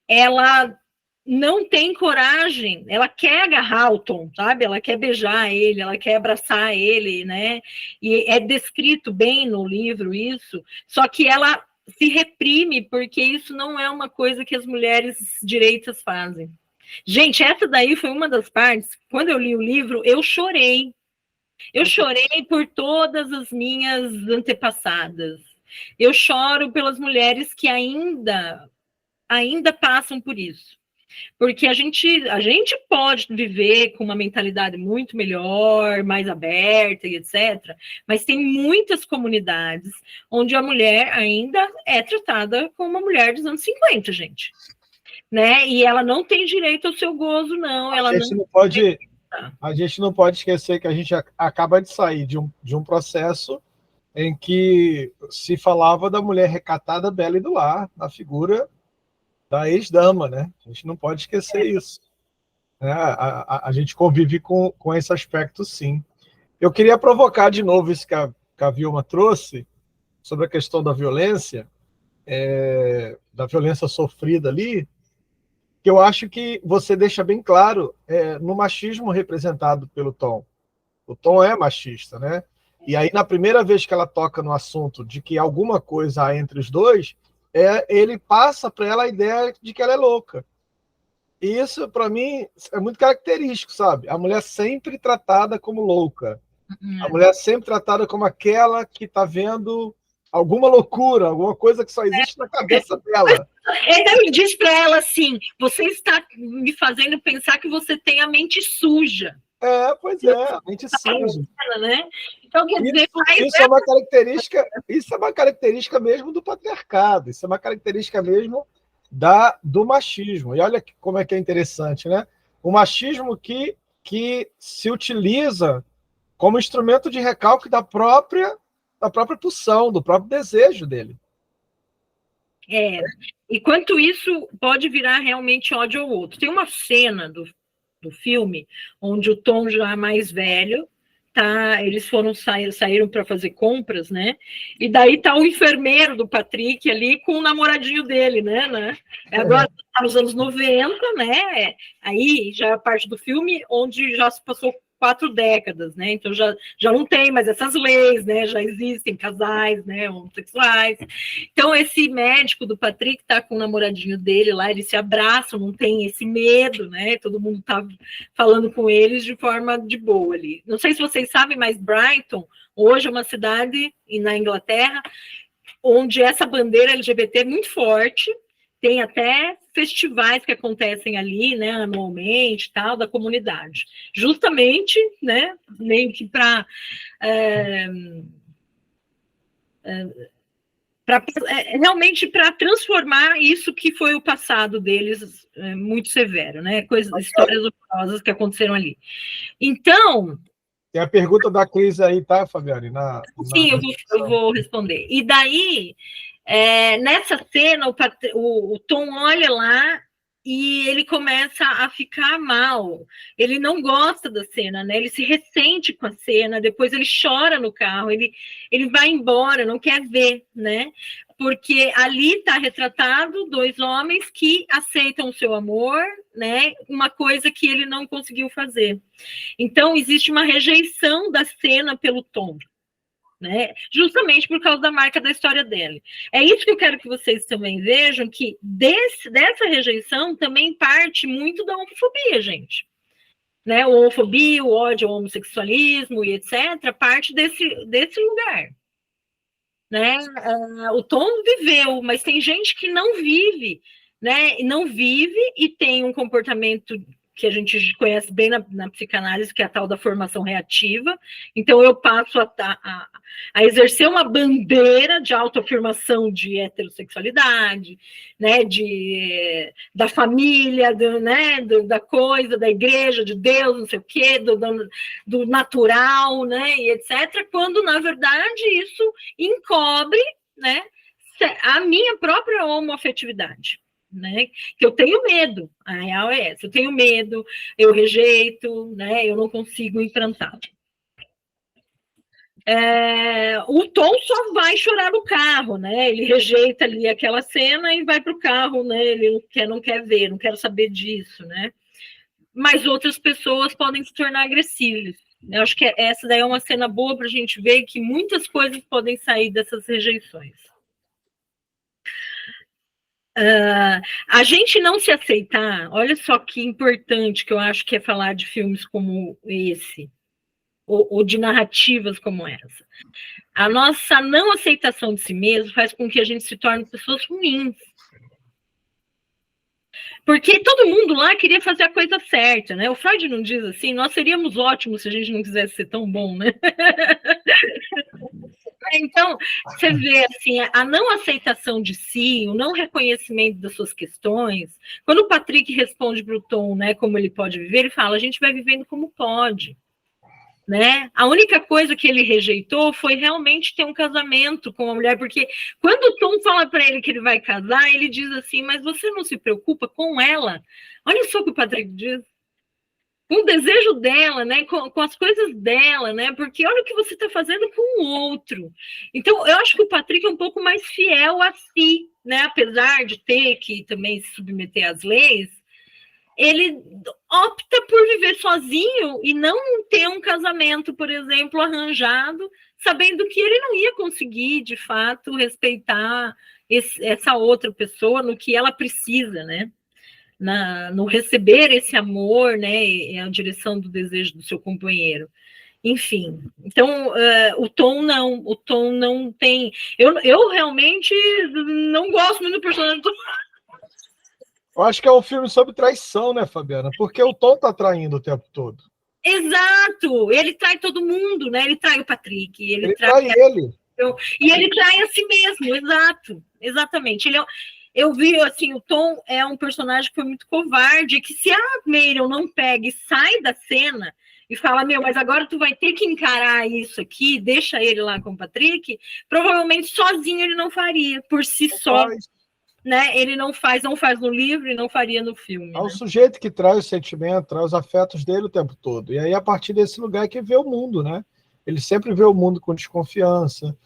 ela não tem coragem, ela quer agarrar o Tom, sabe? Ela quer beijar ele, ela quer abraçar ele, né? E é descrito bem no livro isso, só que ela se reprime porque isso não é uma coisa que as mulheres direitas fazem. Gente, essa daí foi uma das partes, quando eu li o livro, eu chorei. Eu chorei por todas as minhas antepassadas. Eu choro pelas mulheres que ainda passam por isso. Porque a gente pode viver com uma mentalidade muito melhor, mais aberta e etc. Mas tem muitas comunidades onde a mulher ainda é tratada como uma mulher dos anos 50, gente. Né? E ela não tem direito ao seu gozo, não. A gente não pode esquecer que a gente acaba de sair de um processo em que se falava da mulher recatada, bela e do lar, na figura da ex-dama, né? A gente não pode esquecer isso. né? A gente convive com esse aspecto, sim. Eu queria provocar de novo isso que a Vilma trouxe, sobre a questão da violência sofrida ali, que eu acho que você deixa bem claro no machismo representado pelo Tom. O Tom é machista, né? E aí, na primeira vez que ela toca no assunto de que alguma coisa há entre os dois, ele passa para ela a ideia de que ela é louca. E isso, para mim, é muito característico, sabe? A mulher sempre tratada como louca. A mulher sempre tratada como aquela que está vendo alguma loucura, alguma coisa que só existe na cabeça dela. Ele diz para ela assim: você está me fazendo pensar que você tem a mente suja. Pois é, a mente suja. Né? Então, quer dizer, isso é uma característica mesmo do patriarcado, isso é uma característica mesmo do machismo. E olha como é que é interessante, né? O machismo que se utiliza como instrumento de recalque da própria pulsão, do próprio desejo dele. E quanto isso pode virar realmente ódio ao outro. Tem uma cena do filme onde o Tom já mais velho, eles saíram para fazer compras, né? E daí tá o enfermeiro do Patrick ali com o namoradinho dele, né? Agora tá nos anos 90, né? Aí já é a parte do filme onde já se passou 4 décadas, né? Então já não tem mais essas leis, né? Já existem casais, né? Homossexuais. Então esse médico do Patrick tá com o namoradinho dele lá, eles se abraçam, não tem esse medo, né? Todo mundo tá falando com eles de forma de boa ali. Não sei se vocês sabem, mas Brighton hoje é uma cidade na Inglaterra onde essa bandeira LGBT é muito forte. Tem até festivais que acontecem ali, né, anualmente, tal, da comunidade. Justamente, né, meio que para realmente para transformar isso que foi o passado deles muito severo, né, histórias horrorosas que aconteceram ali. Então... Tem a pergunta da Cris aí, tá, Fabiane? Sim, eu vou responder. E daí... nessa cena, o Tom olha lá e ele começa a ficar mal. Ele não gosta da cena, né? Ele se ressente com a cena, depois ele chora no carro, ele vai embora, não quer ver, né? Porque ali está retratado 2 homens que aceitam o seu amor, né? Uma coisa que ele não conseguiu fazer. Então, existe uma rejeição da cena pelo Tom. Né? Justamente por causa da marca da história dele. É isso que eu quero que vocês também vejam, que dessa rejeição também parte muito da homofobia, gente. Né? A homofobia, o ódio ao homossexualismo e etc., parte desse lugar. Né? O Tom viveu, mas tem gente que não vive, né? Não vive e tem um comportamento que a gente conhece bem na psicanálise, que é a tal da formação reativa. Então, eu passo a exercer uma bandeira de autoafirmação de heterossexualidade, né, da família, da coisa, da igreja, de Deus, não sei o quê, do natural, né, e etc., quando, na verdade, isso encobre, né, a minha própria homoafetividade. Né? Que eu tenho medo, a real é essa, eu tenho medo, eu rejeito, né? Eu não consigo enfrentar. O Tom só vai chorar no carro, né? Ele rejeita ali aquela cena e vai para o carro, né? Ele não quer ver, não quer saber disso, né? Mas outras pessoas podem se tornar agressivas. Eu acho que essa daí é uma cena boa para a gente ver que muitas coisas podem sair dessas rejeições. A gente não se aceitar, olha só que importante que eu acho que é falar de filmes como esse, ou de narrativas como essa. A nossa não aceitação de si mesmo faz com que a gente se torne pessoas ruins. Porque todo mundo lá queria fazer a coisa certa, né? O Freud não diz assim, nós seríamos ótimos se a gente não quisesse ser tão bom, né? Então, você vê assim, a não aceitação de si, o não reconhecimento das suas questões. Quando o Patrick responde para o Tom, né, como ele pode viver, ele fala, a gente vai vivendo como pode. Né? A única coisa que ele rejeitou foi realmente ter um casamento com uma mulher, porque quando o Tom fala para ele que ele vai casar, ele diz assim, mas você não se preocupa com ela? Olha só o que o Patrick diz. com o desejo dela, né? Com as coisas dela, né? Porque olha o que você está fazendo com o outro. Então, eu acho que o Patrick é um pouco mais fiel a si, né? Apesar de ter que também se submeter às leis, ele opta por viver sozinho e não ter um casamento, por exemplo, arranjado, sabendo que ele não ia conseguir, de fato, respeitar essa outra pessoa no que ela precisa, né? No receber esse amor, né, e a direção do desejo do seu companheiro. Enfim, então o Tom não tem. Eu realmente não gosto muito do personagem do Tom. Eu acho que é um filme sobre traição, né, Fabiana? Porque o Tom tá traindo o tempo todo. Exato! Ele trai todo mundo, né? Ele trai o Patrick, Ele trai ele. E ele trai a si mesmo, exato, exatamente. Eu vi, assim, o Tom é um personagem que foi muito covarde, que se a Marion não pega e sai da cena e fala, mas agora tu vai ter que encarar isso aqui, deixa ele lá com o Patrick, provavelmente sozinho ele não faria, por si só. Né? Ele não faz no livro e não faria no filme. É o sujeito que traz o sentimento, traz os afetos dele o tempo todo. E aí, a partir desse lugar, é que vê o mundo, né? Ele sempre vê o mundo com desconfiança.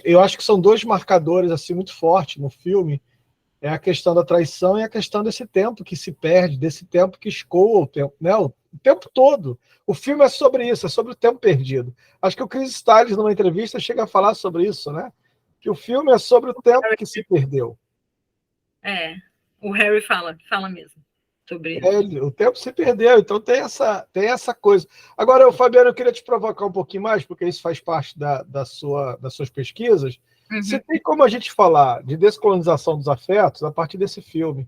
Eu acho que são dois marcadores assim muito fortes no filme. É a questão da traição e a questão desse tempo que se perde, desse tempo que escoa o tempo, né? O tempo todo. O filme é sobre isso, é sobre o tempo perdido. Acho que o Chris Styles, numa entrevista, chega a falar sobre isso, né? Que o filme é sobre o tempo que se perdeu. O Harry fala mesmo sobre isso. O tempo se perdeu, então tem essa coisa. Agora, Fabiano, eu queria te provocar um pouquinho mais, porque isso faz parte das suas pesquisas. Uhum. Se tem como a gente falar de descolonização dos afetos a partir desse filme?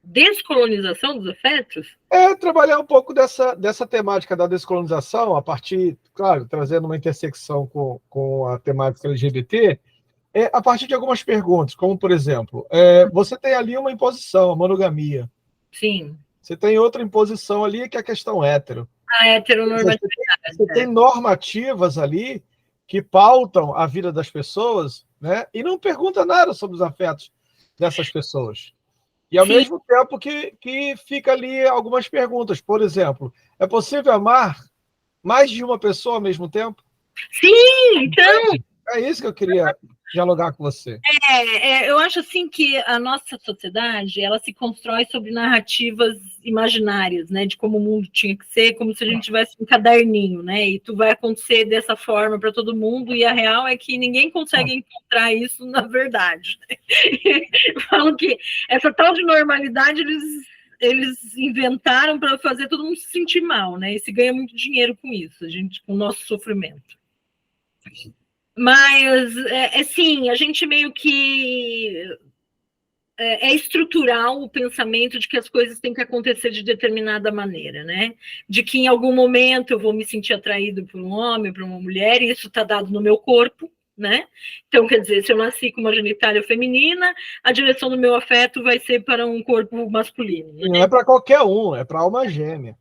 Descolonização dos afetos? Trabalhar um pouco dessa temática da descolonização, a partir, claro, trazendo uma intersecção com a temática LGBT, a partir de algumas perguntas, como, por exemplo, você tem ali uma imposição, a monogamia. Sim. Você tem outra imposição ali, que é a questão hétero. A heteronormatividade. Você tem normativas ali que pautam a vida das pessoas, né? E não pergunta nada sobre os afetos dessas pessoas. E, ao mesmo tempo, que fica ali algumas perguntas. Por exemplo, é possível amar mais de uma pessoa ao mesmo tempo? Sim, então... É isso que eu queria dialogar com você. Eu acho assim que a nossa sociedade, ela se constrói sobre narrativas imaginárias, né, de como o mundo tinha que ser, como se a gente tivesse um caderninho, né, e tudo vai acontecer dessa forma para todo mundo, e a real é que ninguém consegue encontrar isso na verdade. Falam que essa tal de normalidade eles inventaram para fazer todo mundo se sentir mal, né, e se ganha muito dinheiro com isso, com o nosso sofrimento. Mas, assim, a gente meio que é estrutural o pensamento de que as coisas têm que acontecer de determinada maneira, né? De que em algum momento eu vou me sentir atraído por um homem, por uma mulher, e isso está dado no meu corpo, né? Então, quer dizer, se eu nasci com uma genitália feminina, a direção do meu afeto vai ser para um corpo masculino. Né? Não é para qualquer um, é para alma gêmea.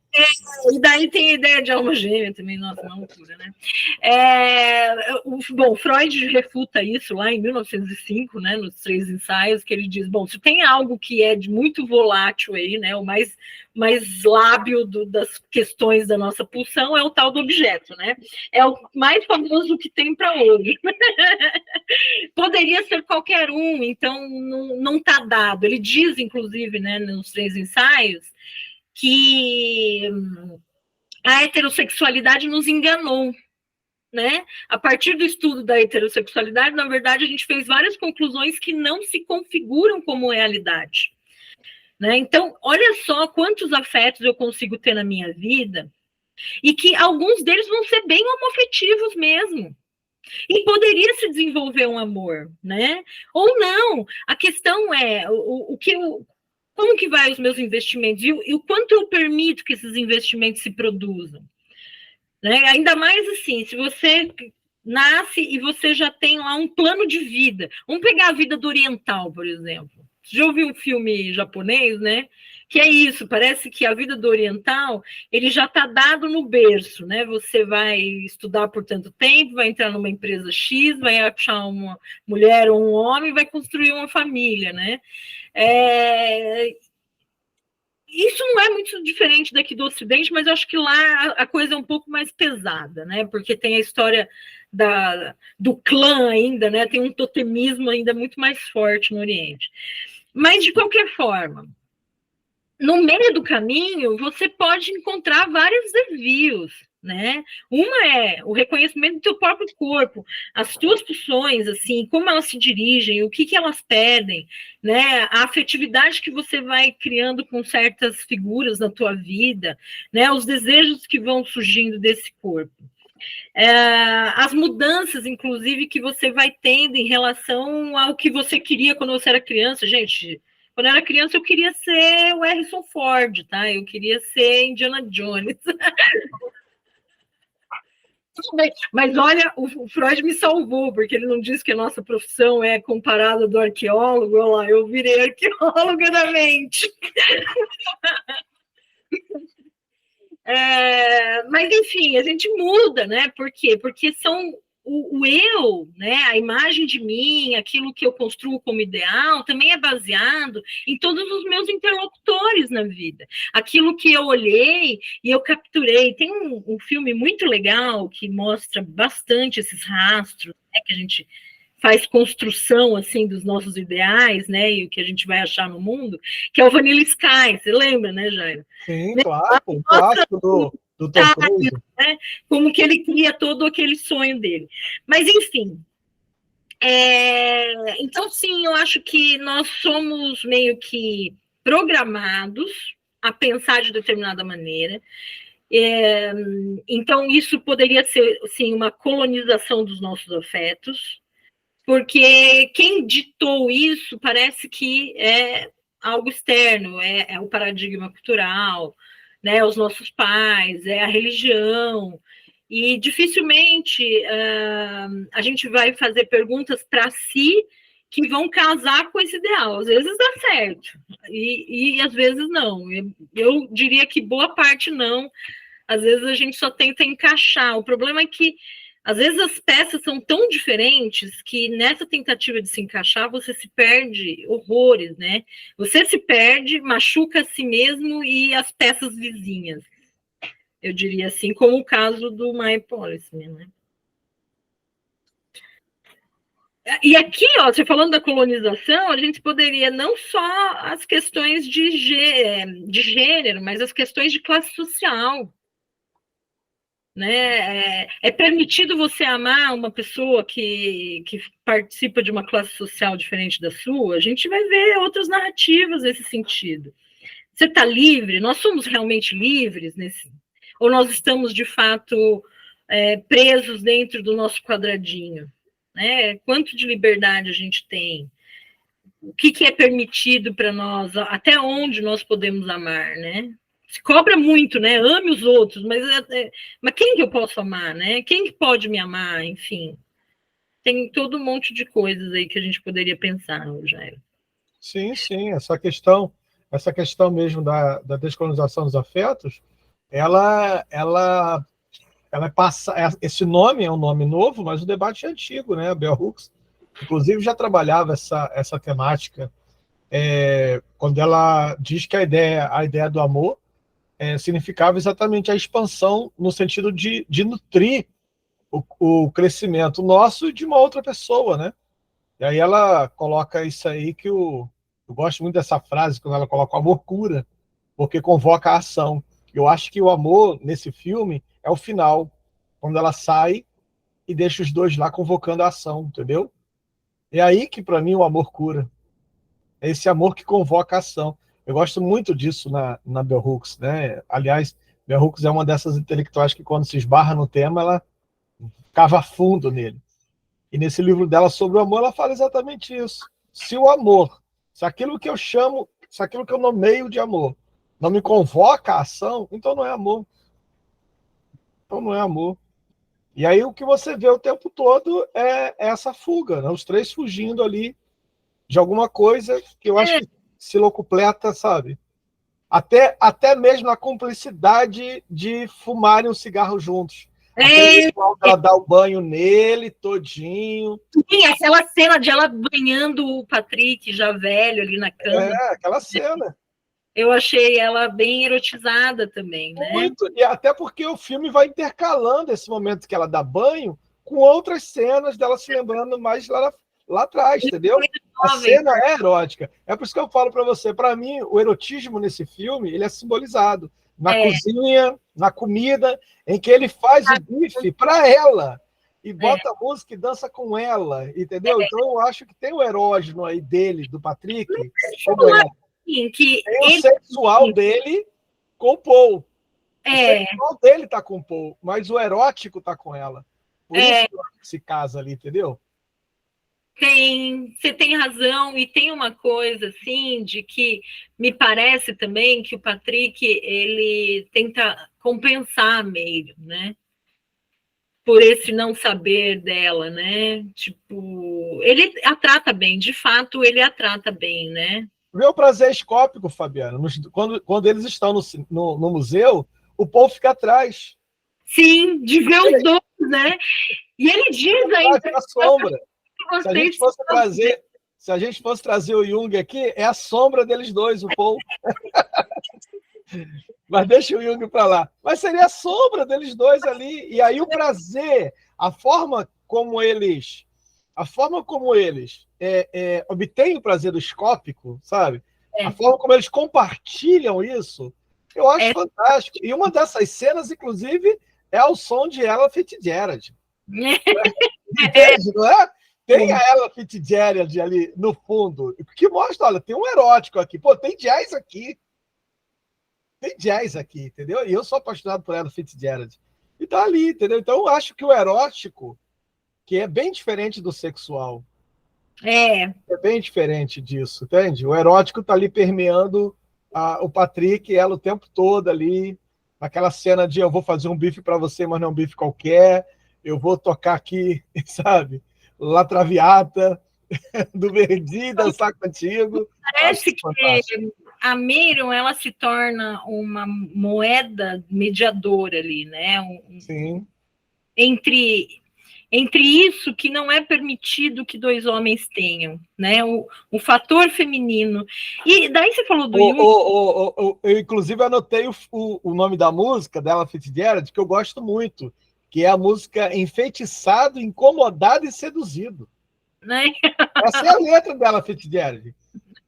E daí tem a ideia de alma gêmea também, nossa, uma loucura, né? Bom, Freud refuta isso lá em 1905, né, nos 3 ensaios, que ele diz, bom, se tem algo que é de muito volátil aí, né, o mais lábio das questões da nossa pulsão é o tal do objeto, né? É o mais famoso que tem para hoje. Poderia ser qualquer um, então não está dado. Ele diz, inclusive, né, nos 3 ensaios, que a heterossexualidade nos enganou, né? A partir do estudo da heterossexualidade, na verdade, a gente fez várias conclusões que não se configuram como realidade. Né? Então, olha só quantos afetos eu consigo ter na minha vida e que alguns deles vão ser bem homoafetivos mesmo. E poderia se desenvolver um amor, né? Ou não. A questão é como que vai os meus investimentos e o quanto eu permito que esses investimentos se produzam. Né? Ainda mais assim, se você nasce e você já tem lá um plano de vida. Vamos pegar a vida do oriental, por exemplo. Você já ouviu um filme japonês, né? Que é isso, parece que a vida do oriental, ele já está dado no berço, né? Você vai estudar por tanto tempo, vai entrar numa empresa X, vai achar uma mulher ou um homem, vai construir uma família, né? isso não é muito diferente daqui do Ocidente, mas eu acho que lá a coisa é um pouco mais pesada, né? Porque tem a história do clã ainda, né? Tem um totemismo ainda muito mais forte no Oriente. Mas, de qualquer forma, no meio do caminho, você pode encontrar vários desvios, né? Uma é o reconhecimento do teu próprio corpo, as tuas pulsões, assim, como elas se dirigem, o que elas pedem, né? A afetividade que você vai criando com certas figuras na tua vida, né? Os desejos que vão surgindo desse corpo. As mudanças, inclusive, que você vai tendo em relação ao que você queria quando você era criança. Gente, quando eu era criança, eu queria ser o Harrison Ford, tá? Eu queria ser Indiana Jones. Mas olha, o Freud me salvou, porque ele não disse que a nossa profissão é comparada do arqueólogo. Olha lá, eu virei arqueóloga da mente. Mas, enfim, a gente muda, né? Por quê? Porque são o eu, né? A imagem de mim, aquilo que eu construo como ideal, também é baseado em todos os meus interlocutores na vida. Aquilo que eu olhei e eu capturei. Tem um filme muito legal que mostra bastante esses rastros, né, que a gente faz construção assim dos nossos ideais, né, e o que a gente vai achar no mundo, que é o Vanilla Sky. Você lembra, né, Jairo? Sim, claro, um clássico do Tom Cruise. Né? Como que ele cria todo aquele sonho dele. Mas, enfim. Então, sim, eu acho que nós somos meio que programados a pensar de determinada maneira. Então, isso poderia ser, sim, uma colonização dos nossos afetos, porque quem ditou isso parece que é algo externo, é o paradigma cultural, né, os nossos pais, é a religião, e dificilmente a gente vai fazer perguntas para si que vão casar com esse ideal. Às vezes dá certo, e às vezes não. Eu diria que boa parte não. Às vezes a gente só tenta encaixar. O problema é que às vezes as peças são tão diferentes que nessa tentativa de se encaixar você se perde horrores, né? Você se perde, machuca a si mesmo e as peças vizinhas. Eu diria assim, como o caso do My Policy, né? E aqui, ó, você falando da colonização, a gente poderia não só as questões de gênero, mas as questões de classe social. Né? É permitido você amar uma pessoa que participa de uma classe social diferente da sua? A gente vai ver outras narrativas nesse sentido. Você está livre? Nós somos realmente livres? Ou nós estamos, de fato, presos dentro do nosso quadradinho? Né? Quanto de liberdade a gente tem? O que é permitido para nós? Até onde nós podemos amar, né? Se cobra muito, né? Ame os outros, mas quem que eu posso amar, né? Quem que pode me amar, enfim. Tem todo um monte de coisas aí que a gente poderia pensar, Jairo. Sim, sim, essa questão mesmo da descolonização dos afetos, ela passa, esse nome é um nome novo, mas o debate é antigo, né? A Bell Hooks, inclusive, já trabalhava essa temática, quando ela diz que a ideia do amor significava exatamente a expansão no sentido de nutrir o crescimento nosso e de uma outra pessoa, né? E aí ela coloca isso aí que eu gosto muito dessa frase, quando ela coloca o amor cura, porque convoca a ação. Eu acho que o amor, nesse filme, é o final, quando ela sai e deixa os dois lá convocando a ação, entendeu? É aí que, para mim, o amor cura. É esse amor que convoca a ação. Eu gosto muito disso na Bell Hooks, né? Aliás, Bell Hooks é uma dessas intelectuais que, quando se esbarra no tema, ela cava fundo nele. E nesse livro dela sobre o amor, ela fala exatamente isso. Se o amor, se aquilo que eu nomeio de amor, não me convoca a ação, então não é amor. Então não é amor. E aí o que você vê o tempo todo é essa fuga, né? Os três fugindo ali de alguma coisa que eu acho que se locupleta, sabe? Até mesmo a cumplicidade de fumarem um cigarro juntos. Ela dá o banho nele todinho. Sim, aquela cena de ela banhando o Patrick, já velho, ali na cama. Aquela cena. eu achei ela bem erotizada também, né? Muito, e até porque o filme vai intercalando esse momento que ela dá banho com outras cenas dela se lembrando mais lá atrás, entendeu? A cena é erótica. É por isso que eu falo para você, para mim, o erotismo nesse filme, ele é simbolizado na cozinha, na comida, em que ele faz o bife para ela e bota a música e dança com ela, entendeu? Então eu acho que tem o erógeno aí dele, do Patrick, como é. Que tem o sexual dele com o Paul. O sexual dele tá com o Paul, mas o erótico tá com ela. Por isso que se casa ali, entendeu? Você tem razão, e tem uma coisa assim de que me parece também que o Patrick ele tenta compensar meio, né? Por esse não saber dela, né? Tipo, ele a trata bem, de fato ele a trata bem, né? Vê o prazer escópico, Fabiana. Quando eles estão no museu, o Paul fica atrás. Sim, de ver os dois, né? E ele diz ainda a sombra. Se a gente fosse trazer o Jung aqui, é a sombra deles dois, o Paul. Mas deixa o Jung para lá. Mas seria a sombra deles dois ali. E aí o prazer, a forma como eles obtêm o prazer escópico, sabe? A forma como eles compartilham isso, eu acho fantástico. E uma dessas cenas, inclusive, é ao som de Ella Fitzgerald. Entende, não é? Tem a Ella Fitzgerald ali no fundo, que mostra, olha, tem um erótico aqui. Pô, tem jazz aqui. Tem jazz aqui, entendeu? E eu sou apaixonado por Ella Fitzgerald. E tá ali, entendeu? Então eu acho que o erótico, que é bem diferente do sexual, é bem diferente disso, entende? O erótico tá ali permeando o Patrick e ela o tempo todo ali, aquela cena de eu vou fazer um bife para você, mas não é um bife qualquer, eu vou tocar aqui, sabe? La Traviata, do Verdi, dançar contigo. Parece que a Miriam, ela se torna uma moeda mediadora ali, né? Sim. Entre isso que não é permitido que dois homens tenham, né? O fator feminino. E daí você falou do Jung. Eu, inclusive, anotei o nome da música dela, Fitzgerald, que eu gosto muito, que é a música Enfeitiçado, Incomodado e Seduzido. Né? Essa é a letra dela, Fitzgerald.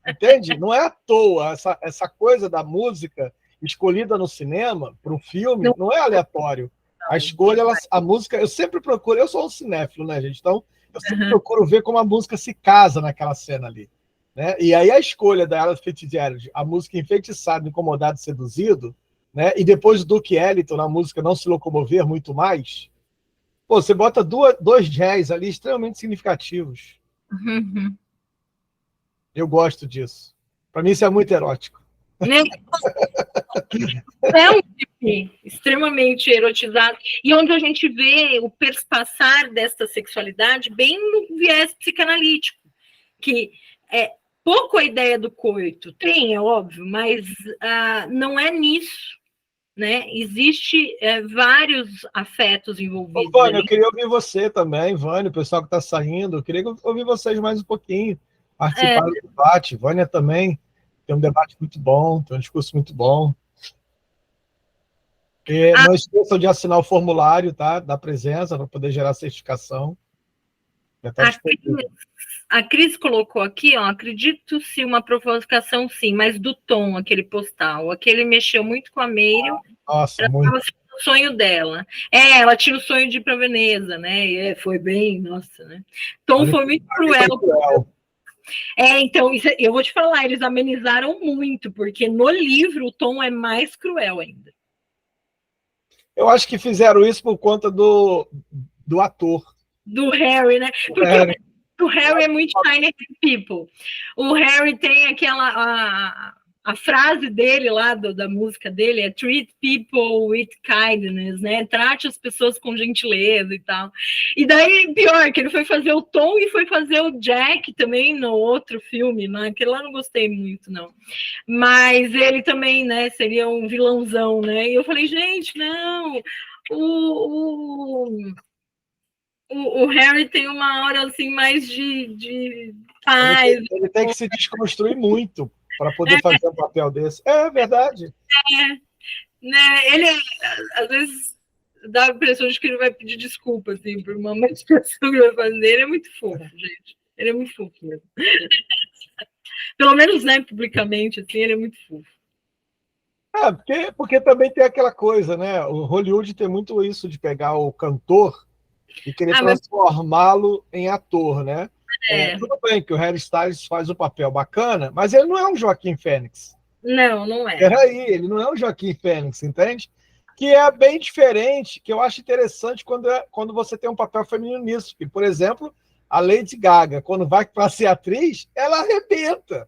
Entende? Não é à toa. Essa coisa da música escolhida no cinema, para um filme, não é aleatório. A escolha, a música, eu sempre procuro, eu sou um cinéfilo, né, gente? Então, eu sempre procuro ver como a música se casa naquela cena ali. Né? E aí a escolha da Ella Fitzgerald, a música Enfeitiçado, Incomodado e Seduzido, né? E depois do Duke Ellington, na música Não Se Locomover Muito Mais, pô, você bota dois jazz ali extremamente significativos. Uhum. Eu gosto disso. Para mim, isso é muito erótico. É um filme extremamente erotizado e onde a gente vê o perspassar desta sexualidade bem no viés psicanalítico, que é pouco a ideia do coito. Tem, é óbvio, mas não é nisso. Né? Existe vários afetos envolvidos. Ô, Vânia, eu queria ouvir você também, Vânia, o pessoal que está saindo. Eu queria ouvir vocês mais um pouquinho, participar do debate. Vânia também tem um debate muito bom, tem um discurso muito bom. E não esqueçam de assinar o formulário, tá? Da presença, para poder gerar certificação. A Cris colocou aqui, ó, acredito se uma provocação sim, mas do tom, aquele postal. Aquele mexeu muito com a Meire. Nossa, muito. O sonho dela. Ela tinha o sonho de ir para Veneza, né? E foi bem, nossa, né? Tom foi muito cruel. Então, eu vou te falar, eles amenizaram muito, porque no livro o tom é mais cruel ainda. Eu acho que fizeram isso por conta do ator. Do Harry, né? Porque o Harry é muito Shiny People. O Harry tem aquela... A frase dele lá, da música dele, é treat people with kindness, né? Trate as pessoas com gentileza e tal. E daí, pior, que ele foi fazer o Tom e foi fazer o Jack também no outro filme, né? Aquele lá não gostei muito, não. Mas ele também, né, seria um vilãozão, né? E eu falei, gente, não, o Harry tem uma hora assim mais de paz. Ele tem que se desconstruir muito. para poder fazer um papel desse. É verdade. Né? Ele, às vezes, dá a impressão de que ele vai pedir desculpa assim, por uma manifestação que vai fazer. Ele é muito fofo, gente. Ele é muito fofo mesmo. Pelo menos, né, publicamente, assim, ele é muito fofo. Porque também tem aquela coisa, né? O Hollywood tem muito isso de pegar o cantor e querer transformá-lo em ator, né? Tudo bem que o Harry Styles faz um papel bacana, mas ele não é um Joaquim Fênix. Não é. Peraí, ele não é um Joaquim Fênix, entende? Que é bem diferente, que eu acho interessante quando você tem um papel feminino nisso. Que, por exemplo, a Lady Gaga, quando vai para ser atriz, ela arrebenta.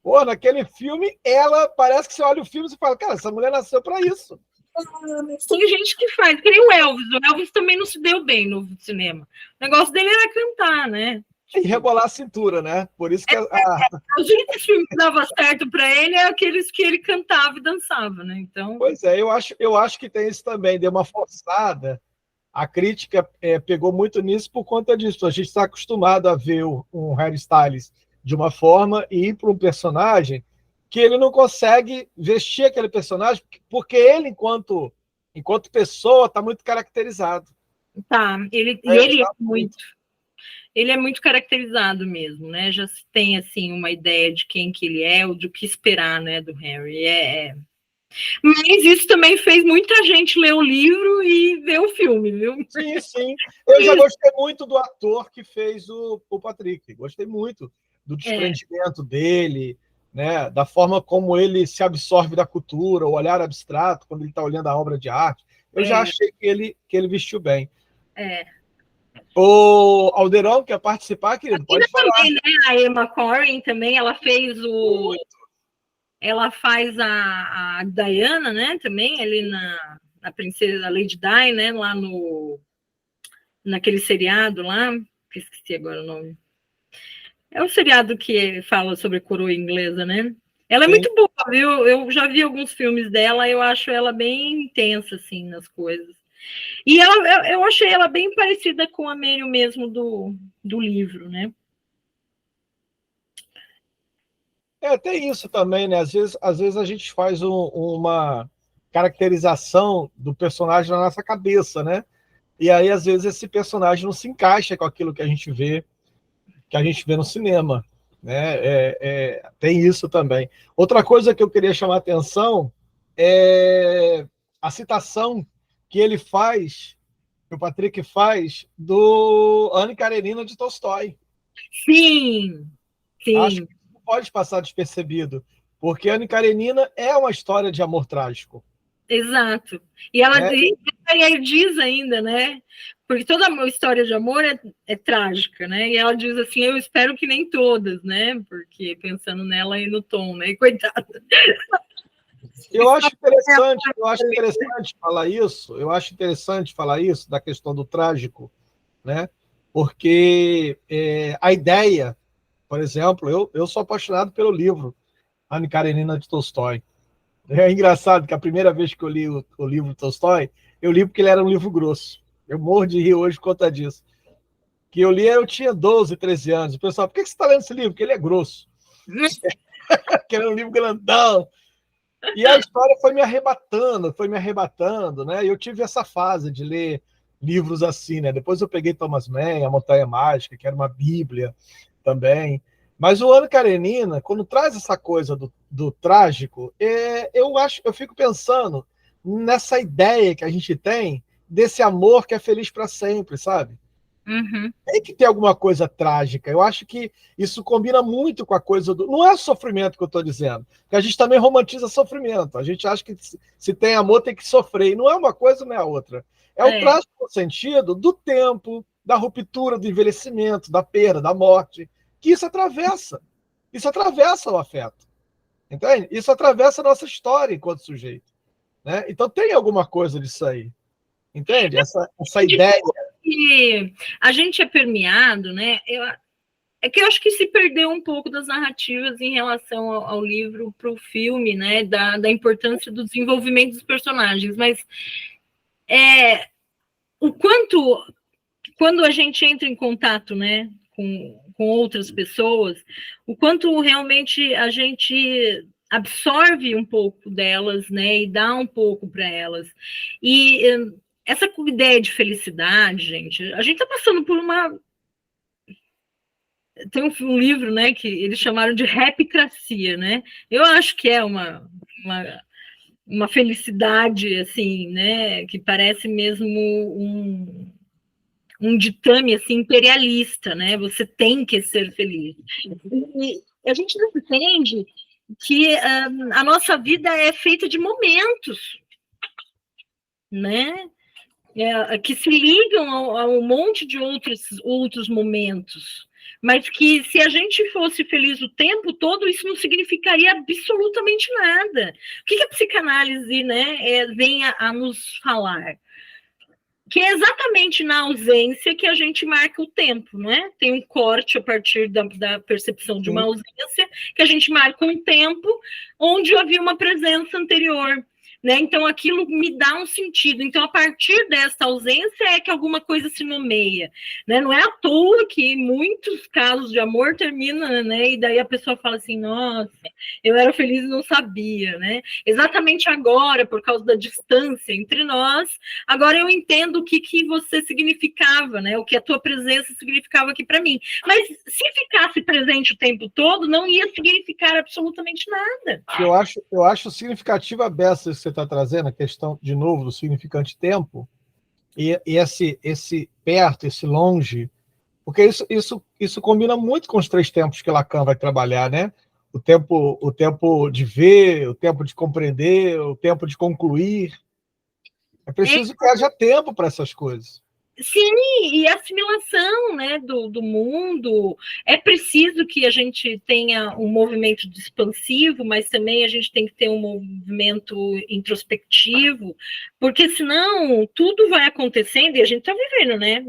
Pô, naquele filme, ela parece que você olha o filme e fala, cara, essa mulher nasceu para isso. Tem gente que faz, que nem o Elvis. O Elvis também não se deu bem no cinema. O negócio dele era cantar, né? E rebolar a cintura, né? Por isso que os únicos filmes que dava certo para ele é aqueles que ele cantava e dançava, né? Então. Pois é, eu acho que tem isso também, deu uma forçada. A crítica pegou muito nisso por conta disso. A gente está acostumado a ver um Harry Styles de uma forma e ir para um personagem que ele não consegue vestir aquele personagem porque ele, enquanto pessoa, está muito caracterizado. Tá, ele é muito. Ele é muito caracterizado mesmo, né? Já se tem assim uma ideia de quem que ele é ou do que esperar, né, do Harry. Mas isso também fez muita gente ler o livro e ver o filme, viu? Sim. Eu já gostei muito do ator que fez o Patrick. Gostei muito do desprendimento dele, né? Da forma como ele se absorve da cultura, o olhar abstrato, quando ele está olhando a obra de arte. Eu já achei que ele vestiu bem. O Alderon quer participar, querido? Pode falar. Também, né? A Emma Corrin também, ela fez ela faz a Diana, né? Também ali na Princesa Lady Di, né? Lá naquele seriado lá, que esqueci agora o nome. É um seriado que fala sobre a coroa inglesa, né? Ela é muito boa, viu? Eu já vi alguns filmes dela, eu acho ela bem intensa, assim, nas coisas. E eu achei ela bem parecida com a Mary mesmo do livro, né? Tem isso também, né? Às vezes a gente faz uma caracterização do personagem na nossa cabeça, né? E aí, às vezes, esse personagem não se encaixa com aquilo que a gente vê no cinema, né? Tem isso também. Outra coisa que eu queria chamar a atenção é a citação que ele faz, que o Patrick faz, do Anne Karenina de Tolstói. Sim. Acho que não pode passar despercebido, porque Anne Karenina é uma história de amor trágico. Exato. E ela diz ainda, né? Porque toda história de amor é trágica, né? E ela diz assim, eu espero que nem todas, né? Porque pensando nela e no Tom, né? Coitada. Eu acho interessante falar isso, da questão do trágico, né? Porque a ideia, por exemplo, eu sou apaixonado pelo livro Anne Karenina de Tolstói. É engraçado que a primeira vez que eu li o livro Tolstói, eu li porque ele era um livro grosso. Eu morro de rir hoje por conta disso. Que eu li, eu tinha 12, 13 anos. O pessoal, por que você está lendo esse livro? Porque ele é grosso. Porque ele é um livro grandão. E a história foi me arrebatando, né? E eu tive essa fase de ler livros assim, né? Depois eu peguei Thomas Mann, A Montanha Mágica, que era uma bíblia também. Mas o Anne Karenina, quando traz essa coisa do trágico, eu fico pensando nessa ideia que a gente tem desse amor que é feliz para sempre, sabe? Uhum. Tem que ter alguma coisa trágica. Eu acho que isso combina muito com a coisa do. Não é sofrimento que eu estou dizendo, porque a gente também romantiza sofrimento. A gente acha que se tem amor tem que sofrer. E não é uma coisa, não é a outra. É o trágico no sentido do tempo, da ruptura, do envelhecimento, da perda, da morte, que isso atravessa. Isso atravessa o afeto. Entende? Isso atravessa a nossa história enquanto sujeito. Né? Então tem alguma coisa disso aí. Entende? Essa ideia. E a gente é permeado, né? É que eu acho que se perdeu um pouco das narrativas em relação ao livro para o filme, né? Da importância do desenvolvimento dos personagens. Mas o quanto, quando a gente entra em contato, né? Com outras pessoas, o quanto realmente a gente absorve um pouco delas, né, e dá um pouco para elas. E essa ideia de felicidade, gente, a gente está passando por uma... Tem um livro, né, que eles chamaram de rapicracia, né? Eu acho que é uma felicidade, assim, né, que parece mesmo um ditame, assim, imperialista, né? Você tem que ser feliz. E a gente não entende que a nossa vida é feita de momentos, né? Que se ligam a um monte de outros momentos, mas que se a gente fosse feliz o tempo todo, isso não significaria absolutamente nada. O que a psicanálise, né, vem a nos falar? Que é exatamente na ausência que a gente marca o tempo, não é? Tem um corte a partir da percepção de uma ausência, que a gente marca um tempo onde havia uma presença anterior. Né? Então, aquilo me dá um sentido. Então, a partir dessa ausência é que alguma coisa se nomeia. Né? Não é à toa que muitos casos de amor terminam, né? E daí a pessoa fala assim, nossa, eu era feliz e não sabia. Né? Exatamente agora, por causa da distância entre nós, agora eu entendo o que você significava, né? O que a tua presença significava aqui para mim. Mas se ficasse presente o tempo todo, não ia significar absolutamente nada. Eu acho significativa a beça que você está trazendo, a questão, de novo, do significante tempo, e esse perto, esse longe, porque isso combina muito com os 3 tempos que Lacan vai trabalhar, né? O tempo de ver, o tempo de compreender, o tempo de concluir. É preciso que haja tempo para essas coisas. Sim, e a assimilação, né, do mundo. É preciso que a gente tenha um movimento expansivo, mas também a gente tem que ter um movimento introspectivo, porque senão tudo vai acontecendo e a gente está vivendo, né,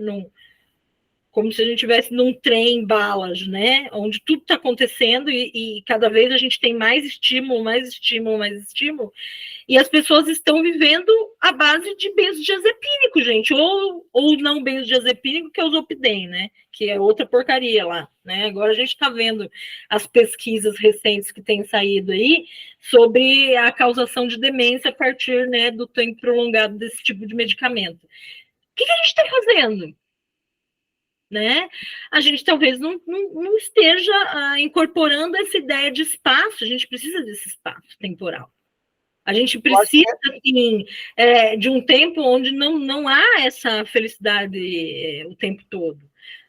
como se a gente estivesse num trem balas, né? Onde tudo está acontecendo e cada vez a gente tem mais estímulo, mais estímulo, mais estímulo. E as pessoas estão vivendo à base de benzodiazepínico, gente. Ou não benzodiazepínico, que é o Zolpidem, né? Que é outra porcaria lá. Né? Agora a gente está vendo as pesquisas recentes que têm saído aí sobre a causação de demência a partir, né, do tempo prolongado desse tipo de medicamento. O que a gente está fazendo? Né? A gente talvez não esteja incorporando essa ideia de espaço, a gente precisa desse espaço temporal. A gente precisa, assim, de um tempo onde não há essa felicidade o tempo todo.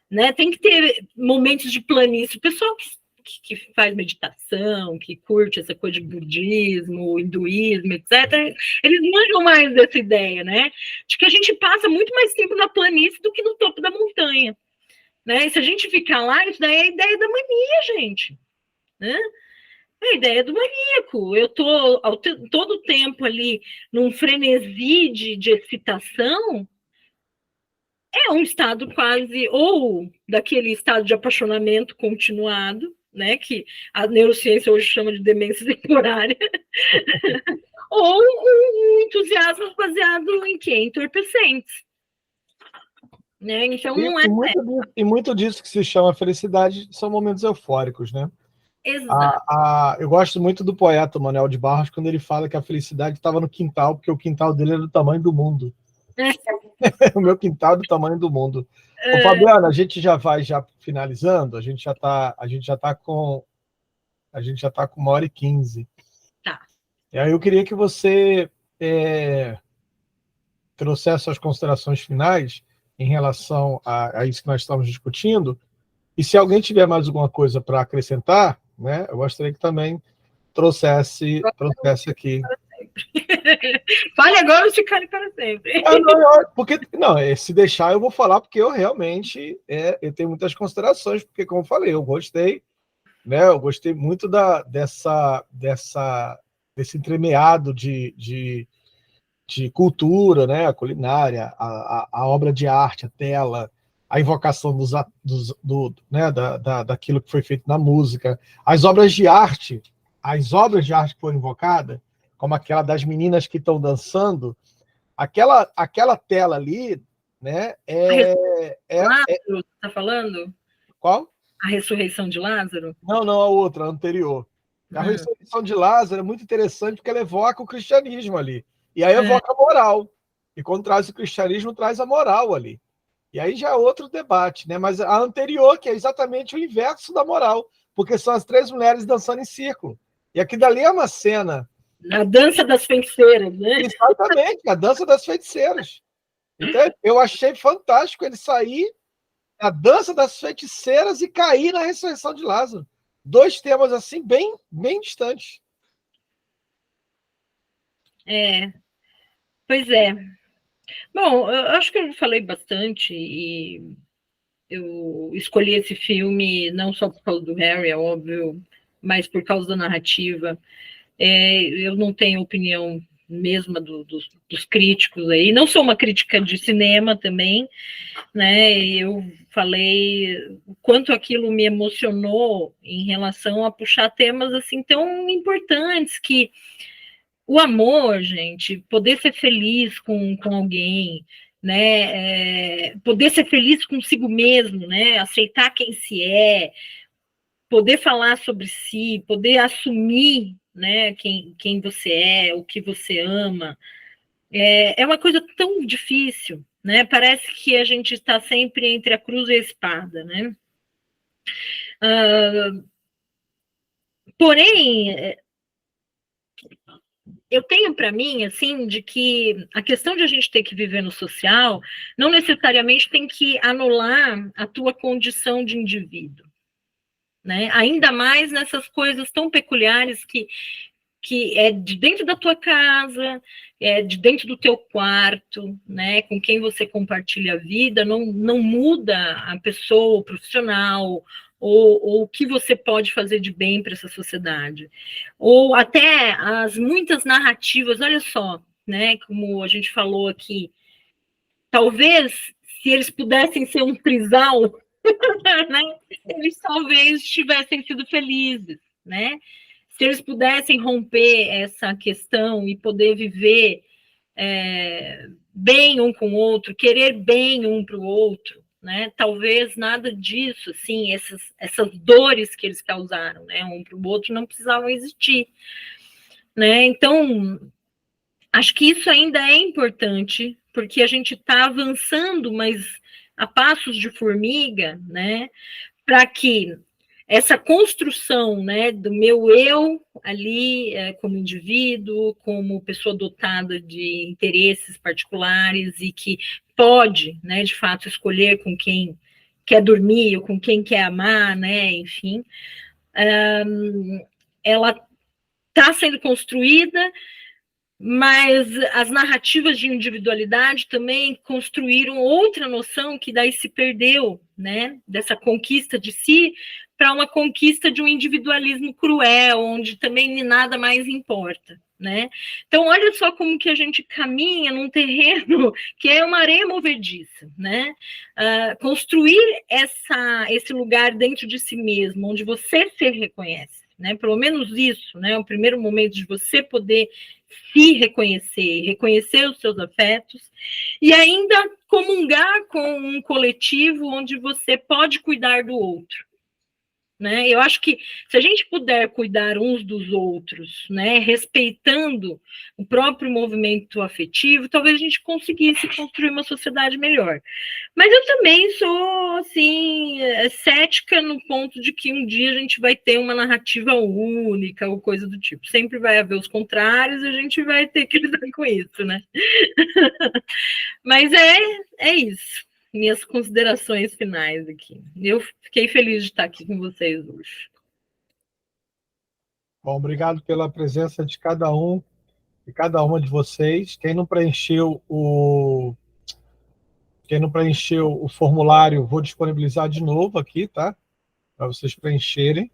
Né? Tem que ter momentos de planície. O pessoal que faz meditação, que curte essa coisa de budismo, hinduísmo, etc., eles manjam mais dessa ideia, né? De que a gente passa muito mais tempo na planície do que no topo da montanha. Né? E se a gente ficar lá, isso daí é a ideia da mania, gente. Né? É a ideia do maníaco. Eu estou todo o tempo ali num frenesi de excitação. É um estado quase, ou daquele estado de apaixonamento continuado, né? Que a neurociência hoje chama de demência temporária, ou um entusiasmo baseado em quê? Entorpecentes. Né? Então, não é. E muito disso que se chama felicidade são momentos eufóricos, né? Exato. Eu gosto muito do poeta Manuel de Barros quando ele fala que a felicidade estava no quintal, porque o quintal dele era do tamanho do mundo. O meu quintal é do tamanho do mundo. Ô, Fabiana, a gente já vai finalizando, a gente já está com 1h15. Tá. E aí eu queria que você trouxesse as considerações finais em relação a isso que nós estamos discutindo. E se alguém tiver mais alguma coisa para acrescentar, né, eu gostaria que também trouxesse aqui. Fale agora ou ficarem para sempre. Porque, se deixar eu vou falar, porque eu realmente eu tenho muitas considerações, porque, como eu falei, eu gostei, né, eu gostei muito desse entremeado de cultura, né, a culinária, a obra de arte, a tela, a invocação daquilo que foi feito na música, as obras de arte que foram invocadas, como aquela das meninas que estão dançando, aquela tela ali, né? Você está falando? Qual? A ressurreição de Lázaro? Não, a outra, a anterior. A ressurreição de Lázaro é muito interessante porque ela evoca o cristianismo ali. E aí evoca a moral. E quando traz o cristianismo, traz a moral ali. E aí já é outro debate, né? Mas a anterior, que é exatamente o inverso da moral, porque são as 3 mulheres dançando em círculo. E aqui dali é uma cena. A dança das feiticeiras, né? Exatamente, a dança das feiticeiras. Então, eu achei fantástico ele sair da dança das feiticeiras e cair na ressurreição de Lázaro. 2 temas assim, bem distantes. Pois é. Bom, eu acho que eu falei bastante e eu escolhi esse filme não só por causa do Harry, é óbvio, mas por causa da narrativa. Eu não tenho opinião mesma dos críticos aí. Não sou uma crítica de cinema também, né? Eu falei o quanto aquilo me emocionou em relação a puxar temas assim tão importantes que o amor, gente, poder ser feliz com alguém, né? Poder ser feliz consigo mesmo, né? Aceitar quem se é, poder falar sobre si, poder assumir, né? Quem você é, o que você ama, é uma coisa tão difícil, né? Parece que a gente está sempre entre a cruz e a espada, né? Porém, eu tenho para mim, assim, de que a questão de a gente ter que viver no social não necessariamente tem que anular a tua condição de indivíduo, né? Ainda mais nessas coisas tão peculiares que é de dentro da tua casa, é de dentro do teu quarto, né? Com quem você compartilha a vida, não muda a pessoa, o profissional, ou o que você pode fazer de bem para essa sociedade. Ou até as muitas narrativas, olha só, né? Como a gente falou aqui, talvez se eles pudessem ser um trisal, né? Eles talvez tivessem sido felizes, né? Se eles pudessem romper essa questão e poder viver bem um com o outro, querer bem um para o outro, né? Talvez nada disso, assim, essas dores que eles causaram, né, um para o outro, não precisavam existir, né? Então, acho que isso ainda é importante, porque a gente está avançando, mas a passos de formiga, né? Para que essa construção, né, do meu eu ali como indivíduo, como pessoa dotada de interesses particulares e que pode, né, de fato, escolher com quem quer dormir ou com quem quer amar, né, enfim, ela está sendo construída, mas as narrativas de individualidade também construíram outra noção que daí se perdeu, né, dessa conquista de si para uma conquista de um individualismo cruel, onde também nada mais importa, né? Então, olha só como que a gente caminha num terreno que é uma areia movediça, né? Construir esse lugar dentro de si mesmo, onde você se reconhece, né? Pelo menos isso, né? O primeiro momento de você poder se reconhecer, reconhecer os seus afetos e ainda comungar com um coletivo onde você pode cuidar do outro. Né? Eu acho que se a gente puder cuidar uns dos outros, né, respeitando o próprio movimento afetivo, talvez a gente conseguisse construir uma sociedade melhor. Mas eu também sou assim cética no ponto de que um dia a gente vai ter uma narrativa única ou coisa do tipo. Sempre vai haver os contrários e a gente vai ter que lidar com isso, né? Mas é isso. Minhas considerações finais aqui. Eu fiquei feliz de estar aqui com vocês hoje. Bom, obrigado pela presença de cada um e cada uma de vocês. Quem não preencheu o formulário, vou disponibilizar de novo aqui, tá? Para vocês preencherem.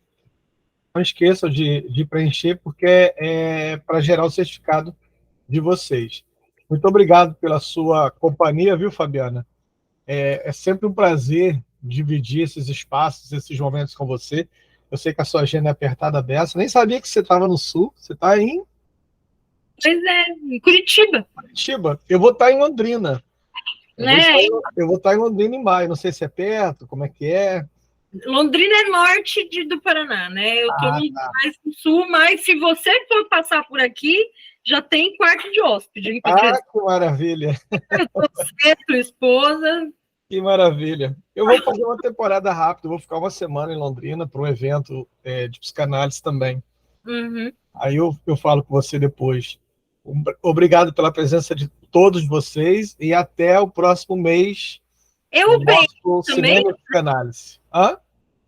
Não esqueçam de preencher, porque é para gerar o certificado de vocês. Muito obrigado pela sua companhia, viu, Fabiana? É sempre um prazer dividir esses espaços, esses momentos com você. Eu sei que a sua agenda é apertada dessa. Nem sabia que você estava no Sul. Você está em... Pois é, em Curitiba. Curitiba. Eu vou estar em Londrina. Eu vou estar em Londrina em maio. Não sei se é perto, como é que é. Londrina é norte do Paraná, né? Eu estou mais no sul, mas se você for passar por aqui, já tem quarto de hóspede. Que maravilha! Você, tua esposa. Que maravilha! Eu vou fazer uma temporada rápida, vou ficar uma semana em Londrina para um evento de psicanálise também. Uhum. Aí eu falo com você depois. Obrigado pela presença de todos vocês e até o próximo mês. Eu venho também? Cinema e Psicanálise. Hã?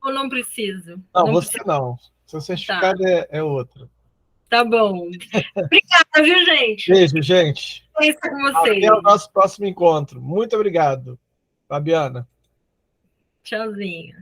Ou não preciso? Não, você não. Seu certificado é outro. Tá bom. Obrigada, viu, gente? Beijo, gente. Pensa com vocês. Até o nosso próximo encontro. Muito obrigado, Fabiana. Tchauzinho.